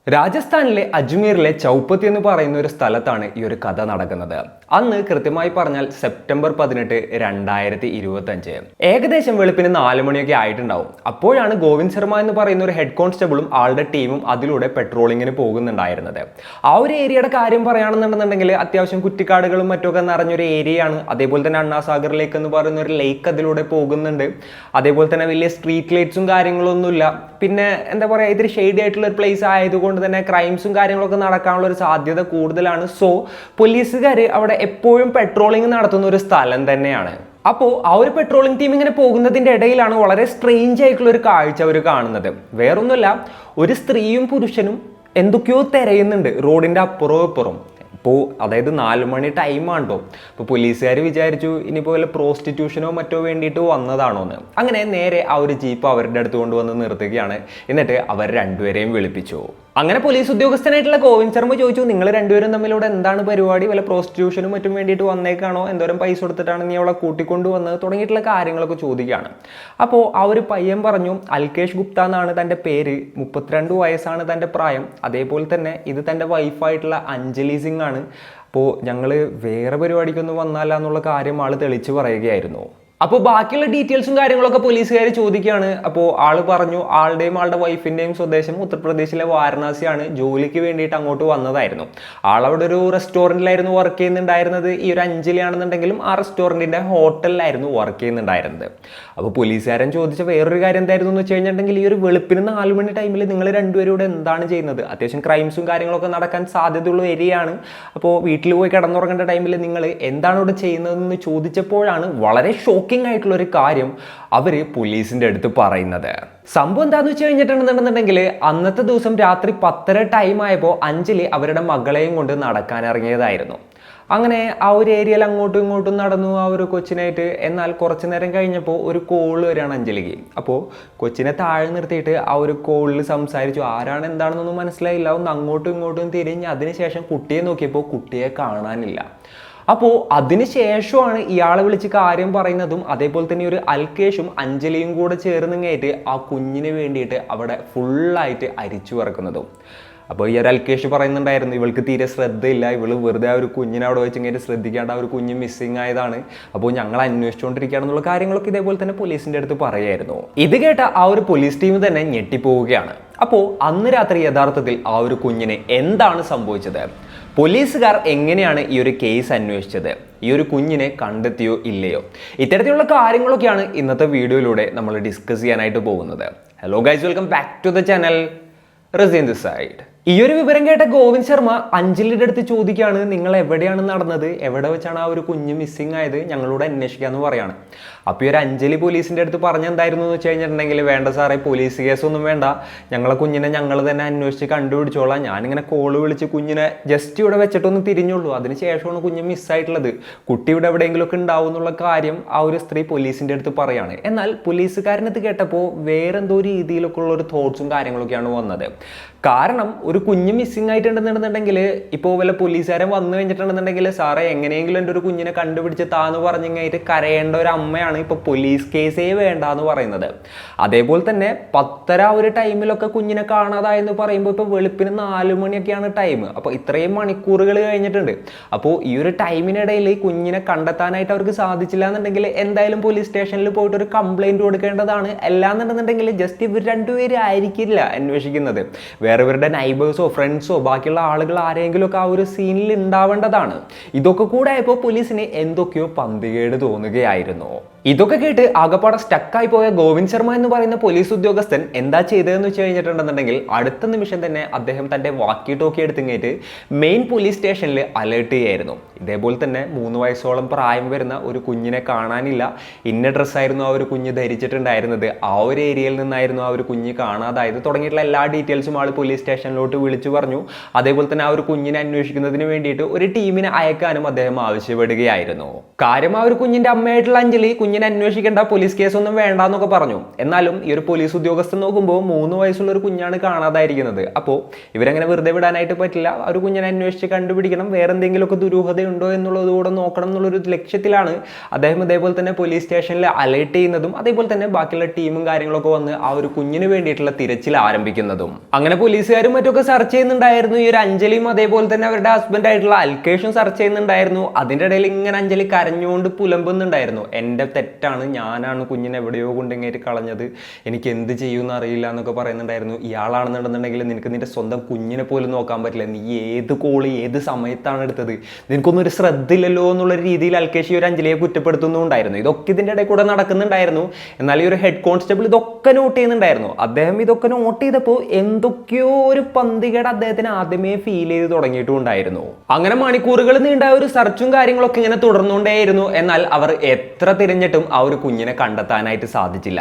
രാജസ്ഥാനിലെ അജ്മീറിലെ ചൗപ്പത്തി എന്ന് പറയുന്ന ഒരു സ്ഥലത്താണ് ഈ ഒരു കഥ നടക്കുന്നത്. അന്ന് കൃത്യമായി പറഞ്ഞാൽ സെപ്റ്റംബർ 18, 2025 ഏകദേശം വെളുപ്പിന് 4 മണിയൊക്കെ ആയിട്ടുണ്ടാവും. അപ്പോഴാണ് ഗോവിന്ദ് ശർമ്മ എന്ന് പറയുന്ന ഒരു ഹെഡ് കോൺസ്റ്റബിളും ആളുടെ ടീമും അതിലൂടെ പെട്രോളിങ്ങിന് പോകുന്നുണ്ടായിരുന്നത്. ആ ഒരു ഏരിയയുടെ കാര്യം പറയുകയാണെന്നുണ്ടെന്നുണ്ടെങ്കിൽ അത്യാവശ്യം കുറ്റിക്കാടുകളും മറ്റൊക്കെ നിറഞ്ഞൊരു ഏരിയയാണ്. അതേപോലെ തന്നെ അണ്ണാസാഗർ ലേക്ക് എന്ന് പറയുന്ന ഒരു ലേക്ക് അതിലൂടെ പോകുന്നുണ്ട്. അതേപോലെ തന്നെ വലിയ സ്ട്രീറ്റ് ലൈറ്റ്സും കാര്യങ്ങളൊന്നുമില്ല. പിന്നെ എന്താ പറയുക, ഇത്തിരി ഷെയ്ഡി ആയിട്ടുള്ള ഒരു പ്ലേസ് ആയതുകൊണ്ട് തന്നെ ക്രൈംസും കാര്യങ്ങളൊക്കെ നടക്കാനുള്ള ഒരു സാധ്യത കൂടുതലാണ്. സോ പോലീസുകാർ അവിടെ എപ്പോഴും പെട്രോളിംഗ് നടത്തുന്ന ഒരു സ്ഥലം തന്നെയാണ്. അപ്പോൾ ആ ഒരു പെട്രോളിംഗ് ടീം ഇങ്ങനെ പോകുന്നതിൻ്റെ ഇടയിലാണ് വളരെ സ്ട്രേഞ്ച് ആയിട്ടുള്ള ഒരു കാഴ്ച അവർ കാണുന്നത്. വേറൊന്നുമല്ല, ഒരു സ്ത്രീയും പുരുഷനും എന്തൊക്കെയോ തിരയുന്നുണ്ട് റോഡിൻ്റെ അപ്പുറവും ഇപ്പുറം. ഇപ്പോൾ അതായത് 4 മണി ടൈമാണ് കേട്ടോ. അപ്പോൾ പോലീസുകാർ വിചാരിച്ചു ഇനിയിപ്പോൾ വല്ല പ്രോസ്റ്റിറ്റ്യൂഷനോ മറ്റോ വേണ്ടിയിട്ട് വന്നതാണോ എന്ന്. അങ്ങനെ നേരെ ആ ഒരു ജീപ്പ് അവരുടെ അടുത്ത് കൊണ്ടുവന്ന് നിർത്തുകയാണ്. എന്നിട്ട് അവർ രണ്ടുപേരെയും വിളിപ്പിച്ചു. അങ്ങനെ പോലീസ് ഉദ്യോഗസ്ഥനായിട്ടുള്ള ഗോവിന്ദ് ശർമ്മ ചോദിച്ചു, നിങ്ങൾ രണ്ടുപേരും തമ്മിലൂടെ എന്താണ് പരിപാടി? വല്ല പ്രോസ്റ്റിറ്റ്യൂഷനും മറ്റും വേണ്ടിയിട്ട് വന്നേക്കാണോ? എന്തോരം പൈസ കൊടുത്തിട്ടാണ് നീ അവളെ കൂട്ടിക്കൊണ്ട് വന്നത്? തുടങ്ങിയിട്ടുള്ള കാര്യങ്ങളൊക്കെ ചോദിക്കുകയാണ്. അപ്പോൾ ആ ഒരു പയ്യൻ പറഞ്ഞു, അൽകേഷ് ഗുപ്ത എന്നാണ് തൻ്റെ പേര്, 32 വയസ്സാണ് തൻ്റെ പ്രായം. അതേപോലെ തന്നെ ഇത് തൻ്റെ വൈഫായിട്ടുള്ള അഞ്ജലി സിംഗ് ആണ്. അപ്പോൾ ഞങ്ങൾ വേറെ പരിപാടിക്കൊന്നും വന്നാല എന്നുള്ള കാര്യം ആൾ തെളിച്ച് പറയുകയായിരുന്നു. അപ്പോൾ ബാക്കിയുള്ള ഡീറ്റെയിൽസും കാര്യങ്ങളൊക്കെ പോലീസുകാർ ചോദിക്കുകയാണ്. അപ്പോൾ ആള് പറഞ്ഞു ആളുടെയും ആളുടെ വൈഫിൻ്റെയും സ്വദേശം ഉത്തർപ്രദേശിലെ വാരണാസിയാണ്. ജോലിക്ക് വേണ്ടിയിട്ട് അങ്ങോട്ട് വന്നതായിരുന്നു. ആളവിടെ ഒരു റെസ്റ്റോറൻറ്റിലായിരുന്നു വർക്ക് ചെയ്യുന്നുണ്ടായിരുന്നത്. ഈ ഒരു അഞ്ജലി ആണെന്നുണ്ടെങ്കിലും ആ റെസ്റ്റോറൻറ്റിൻ്റെ ഹോട്ടലിലായിരുന്നു വർക്ക് ചെയ്യുന്നുണ്ടായിരുന്നത്. അപ്പോൾ പോലീസുകാരൻ ചോദിച്ച വേറൊരു കാര്യം എന്തായിരുന്നു എന്ന് വെച്ച് കഴിഞ്ഞിട്ടുണ്ടെങ്കിൽ, ഈ ഒരു വെളുപ്പിന് 4 മണി ടൈമിൽ നിങ്ങൾ രണ്ടുപേരും ഇവിടെ എന്താണ് ചെയ്യുന്നത്? അത്യാവശ്യം ക്രൈംസും കാര്യങ്ങളൊക്കെ നടക്കാൻ സാധ്യതയുള്ള ഏരിയയാണ്. അപ്പോൾ വീട്ടിൽ പോയി കിടന്നുറങ്ങേണ്ട ടൈമിൽ നിങ്ങൾ എന്താണ് ഇവിടെ ചെയ്യുന്നതെന്ന് ചോദിച്ചപ്പോഴാണ് വളരെ ഷോക്കിംഗ് ആയിട്ടുള്ള ഒരു കാര്യം അവര് പോലീസിന്റെ അടുത്ത് പറയുന്നത്. സംഭവം എന്താന്ന് വെച്ച് കഴിഞ്ഞിട്ടുണ്ടെന്നുണ്ടെങ്കിൽ, അന്നത്തെ ദിവസം രാത്രി 10:30 ടൈം ആയപ്പോൾ അഞ്ജലി അവരുടെ മകളെയും കൊണ്ട് നടക്കാൻ ഇറങ്ങിയതായിരുന്നു. അങ്ങനെ ആ ഒരു ഏരിയയിൽ അങ്ങോട്ടും ഇങ്ങോട്ടും നടന്നു ആ ഒരു കൊച്ചിനായിട്ട്. എന്നാൽ കുറച്ച് നേരം കഴിഞ്ഞപ്പോൾ ഒരു കോള് വരികയാണ് അഞ്ജലിക്ക്. അപ്പോൾ കൊച്ചിനെ താഴെ നിർത്തിയിട്ട് ആ ഒരു കോളിൽ സംസാരിച്ചു. ആരാണ് എന്താണെന്നൊന്നും മനസ്സിലായില്ല. ഒന്ന് അങ്ങോട്ടും ഇങ്ങോട്ടും തിരിഞ്ഞ് അതിനുശേഷം കുട്ടിയെ നോക്കിയപ്പോൾ കുട്ടിയെ കാണാനില്ല. അപ്പോൾ അതിനുശേഷമാണ് ഇയാളെ വിളിച്ച് കാര്യം പറയുന്നതും. അതേപോലെ തന്നെ ഒരു അൽകേഷും അഞ്ജലിയും കൂടെ ചേർന്നിങ്ങായിട്ട് ആ കുഞ്ഞിന് വേണ്ടിയിട്ട് അവിടെ ഫുള്ളായിട്ട് അരിച്ചു പറക്കുന്നതും. അപ്പോൾ ഈ ഒരു അൽകേഷ് പറയുന്നുണ്ടായിരുന്നു, ഇവൾക്ക് തീരെ ശ്രദ്ധയില്ല, ഇവള് വെറുതെ ആ ഒരു കുഞ്ഞിനെ അവിടെ വെച്ച് ഇങ്ങനെ ശ്രദ്ധിക്കാണ്ട് ആ ഒരു കുഞ്ഞ് മിസ്സിങ് ആയതാണ്, അപ്പോൾ ഞങ്ങൾ അന്വേഷിച്ചുകൊണ്ടിരിക്കുകയാണെന്നുള്ള കാര്യങ്ങളൊക്കെ ഇതേപോലെ തന്നെ പോലീസിൻ്റെ അടുത്ത് പറയായിരുന്നു. ഇത് കേട്ട ആ ഒരു പോലീസ് ടീം തന്നെ ഞെട്ടിപ്പോവുകയാണ്. അപ്പോൾ അന്ന് രാത്രി യഥാർത്ഥത്തിൽ ആ ഒരു കുഞ്ഞിന് എന്താണ് സംഭവിച്ചത്? പോലീസുകാർ എങ്ങനെയാണ് ഈ ഒരു കേസ് അന്വേഷിച്ചത്? ഈ ഒരു കുഞ്ഞിനെ കണ്ടെത്തിയോ ഇല്ലയോ? ഇത്തരത്തിലുള്ള കാര്യങ്ങളൊക്കെയാണ് ഇന്നത്തെ വീഡിയോയിലൂടെ നമ്മൾ ഡിസ്കസ് ചെയ്യാനായിട്ട് പോകുന്നത്. Hello guys, welcome back to the channel. Razeen this side. ഈ ഒരു വിവരം കേട്ട ഗോവിന്ദ് ശർമ്മ അഞ്ജലിയുടെ അടുത്ത് ചോദിക്കുകയാണ്, നിങ്ങൾ എവിടെയാണ് നടന്നത്? എവിടെ വെച്ചാണ് ആ ഒരു കുഞ്ഞ് മിസ്സിങ് ആയത്? ഞങ്ങളോട് അന്വേഷിക്കാമെന്ന് പറയാണ്. അപ്പോൾ ഈ ഒരു അഞ്ജലി പോലീസിൻ്റെ അടുത്ത് പറഞ്ഞെന്തായിരുന്നു എന്ന് വെച്ച് കഴിഞ്ഞിട്ടുണ്ടെങ്കിൽ, വേണ്ട സാറേ, പോലീസ് കേസൊന്നും വേണ്ട, ഞങ്ങളെ കുഞ്ഞിനെ ഞങ്ങൾ തന്നെ അന്വേഷിച്ച് കണ്ടുപിടിച്ചോളാം. ഞാനിങ്ങനെ കോള് വിളിച്ച് കുഞ്ഞിനെ ജസ്റ്റ് ഇവിടെ വെച്ചിട്ടൊന്ന് തിരിഞ്ഞുള്ളൂ, അതിനുശേഷമാണ് കുഞ്ഞ് മിസ്സായിട്ടുള്ളത്, കുട്ടി ഇവിടെ എവിടെയെങ്കിലുമൊക്കെ ഉണ്ടാവും എന്നുള്ള കാര്യം ആ ഒരു സ്ത്രീ പോലീസിൻ്റെ അടുത്ത് പറയാണ്. എന്നാൽ പോലീസുകാരനത് കേട്ടപ്പോൾ വേറെന്തോ രീതിയിലൊക്കെ ഉള്ള ഒരു തോട്ട്സും കാര്യങ്ങളൊക്കെയാണ് വന്നത്. കാരണം ഒരു കുഞ്ഞ് മിസ്സിങ് ആയിട്ടുണ്ടെന്നുണ്ടെന്നുണ്ടെങ്കിൽ, ഇപ്പോൾ വല്ല പോലീസുകാരൻ വന്നു കഴിഞ്ഞിട്ടുണ്ടെന്നുണ്ടെങ്കിൽ, സാറേ എങ്ങനെയെങ്കിലും എൻ്റെ ഒരു കുഞ്ഞിനെ കണ്ടുപിടിച്ച് താന്ന് പറഞ്ഞിങ്ങായിട്ട് കരയേണ്ട ഒരു അമ്മയാണ് ഇപ്പോൾ പോലീസ് കേസേ വേണ്ട എന്ന് പറയുന്നത്. അതേപോലെ തന്നെ 10:30 ഒരു ടൈമിലൊക്കെ കുഞ്ഞിനെ കാണാതായെന്ന് പറയുമ്പോൾ ഇപ്പോൾ വെളുപ്പിന് 4 മണിയൊക്കെയാണ് ടൈം. അപ്പോൾ ഇത്രയും മണിക്കൂറുകൾ കഴിഞ്ഞിട്ടുണ്ട്. അപ്പോൾ ഈ ഒരു ടൈമിനിടയിൽ ഈ കുഞ്ഞിനെ കണ്ടെത്താനായിട്ട് അവർക്ക് സാധിച്ചില്ല എന്നുണ്ടെങ്കിൽ എന്തായാലും പോലീസ് സ്റ്റേഷനിൽ പോയിട്ട് ഒരു കംപ്ലൈൻറ്റ് കൊടുക്കേണ്ടതാണ്. അല്ലാന്നുണ്ടെന്നുണ്ടെങ്കിൽ ജസ്റ്റ് ഇവർ രണ്ടുപേരും ആയിരിക്കില്ല അന്വേഷിക്കുന്നത്, വേറെ ഇവരുടെ നൈബേഴ്സോ ഫ്രണ്ട്സോ ബാക്കിയുള്ള ആളുകൾ ആരെങ്കിലും ഒക്കെ ആ ഒരു സീനിൽ ഉണ്ടാവേണ്ടതാണ്. ഇതൊക്കെ കൂടെ ആയപ്പോൾ പോലീസിന് എന്തൊക്കെയോ പന്തികേട് തോന്നുകയായിരുന്നു. ഇതൊക്കെ കേട്ട് ആകപ്പാടെ സ്റ്റക്കായി പോയ ഗോവിന്ദ് ശർമ്മ എന്ന് പറയുന്ന പോലീസ് ഉദ്യോഗസ്ഥൻ എന്താ ചെയ്തതെന്ന് വെച്ച് കഴിഞ്ഞിട്ടുണ്ടെന്നുണ്ടെങ്കിൽ, അടുത്ത നിമിഷം തന്നെ അദ്ദേഹം തൻ്റെ വാക്കി ടോക്കി എടുത്തിങ്ങേറ്റ് മെയിൻ പോലീസ് സ്റ്റേഷനിൽ അലേർട്ട് ചെയ്യായിരുന്നു. ഇതേപോലെ തന്നെ 3 വയസ്സോളം പ്രായം വരുന്ന ഒരു കുഞ്ഞിനെ കാണാനില്ല, ഇന്ന ഡ്രസ്സായിരുന്നു ആ ഒരു കുഞ്ഞ് ധരിച്ചിട്ടുണ്ടായിരുന്നത്, ആ ഒരു ഏരിയയിൽ നിന്നായിരുന്നു ആ ഒരു കുഞ്ഞ് കാണാതായത്, തുടങ്ങിയിട്ടുള്ള എല്ലാ ഡീറ്റെയിൽസും ആൾ പോലീസ് സ്റ്റേഷനിലോട്ട് വിളിച്ചു പറഞ്ഞു. അതേപോലെ തന്നെ ആ ഒരു കുഞ്ഞിനെ അന്വേഷിക്കുന്നതിന് വേണ്ടിയിട്ട് ഒരു ടീമിനെ അയക്കാനും അദ്ദേഹം ആവശ്യപ്പെടുകയായിരുന്നു. കാര്യം ആ ഒരു കുഞ്ഞിൻ്റെ അമ്മയായിട്ടുള്ള അഞ്ജലി കുഞ്ഞിനെ അന്വേഷിക്കേണ്ട, പോലീസ് കേസൊന്നും വേണ്ടെന്നൊക്കെ പറഞ്ഞു. എന്നാലും ഈ ഒരു പോലീസ് ഉദ്യോഗസ്ഥൻ നോക്കുമ്പോൾ 3 വയസ്സുള്ള ഒരു കുഞ്ഞാണ് കാണാതായിരിക്കുന്നത്. അപ്പോൾ ഇവരങ്ങനെ വെറുതെ വിടാനായിട്ട് പറ്റില്ല. ഒരു കുഞ്ഞിനെ അന്വേഷിച്ച് കണ്ടുപിടിക്കണം, വേറെ എന്തെങ്കിലുമൊക്കെ ദുരൂഹതയുണ്ടോ എന്നുള്ളതുകൂടെ നോക്കണം എന്നുള്ളൊരു ലക്ഷ്യത്തിലാണ് അദ്ദേഹം ഇതേപോലെ തന്നെ പോലീസ് സ്റ്റേഷനിൽ അലേർട്ട് ചെയ്യുന്നതും അതേപോലെ തന്നെ ബാക്കിയുള്ള ടീമും കാര്യങ്ങളൊക്കെ വന്ന് ആ ഒരു കുഞ്ഞിന് വേണ്ടിയിട്ടുള്ള തിരച്ചിൽ ആരംഭിക്കുന്നതും. അങ്ങനെ പോലീസുകാരും മറ്റൊക്കെ സെർച്ച് ചെയ്യുന്നുണ്ടായിരുന്നു. ഈ ഒരു അഞ്ജലിയും അതേപോലെ തന്നെ അവരുടെ ഹസ്ബൻഡ് ആയിട്ടുള്ള അൽകേഷും സെർച്ച് ചെയ്യുന്നുണ്ടായിരുന്നു. അതിൻ്റെ ഇടയിൽ ഇങ്ങനെ അഞ്ജലി കരഞ്ഞുകൊണ്ട് പുലമ്പുന്നുണ്ടായിരുന്നു. എൻ്റെ തെറ്റാണ്, ഞാനാണ് കുഞ്ഞിനെ എവിടെയോ കൊണ്ടിങ്ങേറ്റ് കളഞ്ഞത്, എനിക്ക് എന്ത് ചെയ്യുമെന്ന് അറിയില്ല എന്നൊക്കെ പറയുന്നുണ്ടായിരുന്നു. ഇയാളാണെന്നുണ്ടെന്നുണ്ടെങ്കിൽ നിനക്ക് നിന്റെ സ്വന്തം കുഞ്ഞിനെ പോലും നോക്കാൻ പറ്റില്ല, നീ ഏത് കോള് ഏത് സമയത്താണ് എടുത്തത്, നിനക്കൊന്നും ഒരു ശ്രദ്ധയില്ലല്ലോ എന്നുള്ള രീതിയിൽ അൽകേഷ് ഈ ഒരു അഞ്ജലിയെ കുറ്റപ്പെടുത്തുന്നുണ്ടായിരുന്നു. ഇതൊക്കെ ഇതിൻ്റെ ഇടയിൽ കൂടെ നടക്കുന്നുണ്ടായിരുന്നു. എന്നാൽ ഈ ഒരു ഹെഡ് കോൺസ്റ്റബിൾ ഇതൊക്കെ നോട്ട് ചെയ്യുന്നുണ്ടായിരുന്നു. അദ്ദേഹം ഇതൊക്കെ നോട്ട് ചെയ്തപ്പോൾ എന്തൊക്കെയോ ഒരു പന്തികേട് അദ്ദേഹത്തിന് ആദ്യമേ ഫീൽ ചെയ്ത് തുടങ്ങിയിട്ടുണ്ടായിരുന്നു. അങ്ങനെ മണിക്കൂറുകൾ നീണ്ട ഒരു സെർച്ചും കാര്യങ്ങളൊക്കെ ഇങ്ങനെ തുടർന്നുകൊണ്ടേയിരുന്നു. എന്നാൽ അവർ എത്ര തിരഞ്ഞിട്ടും ആ ഒരു കുഞ്ഞിനെ കണ്ടെത്താനായിട്ട് സാധിച്ചില്ല.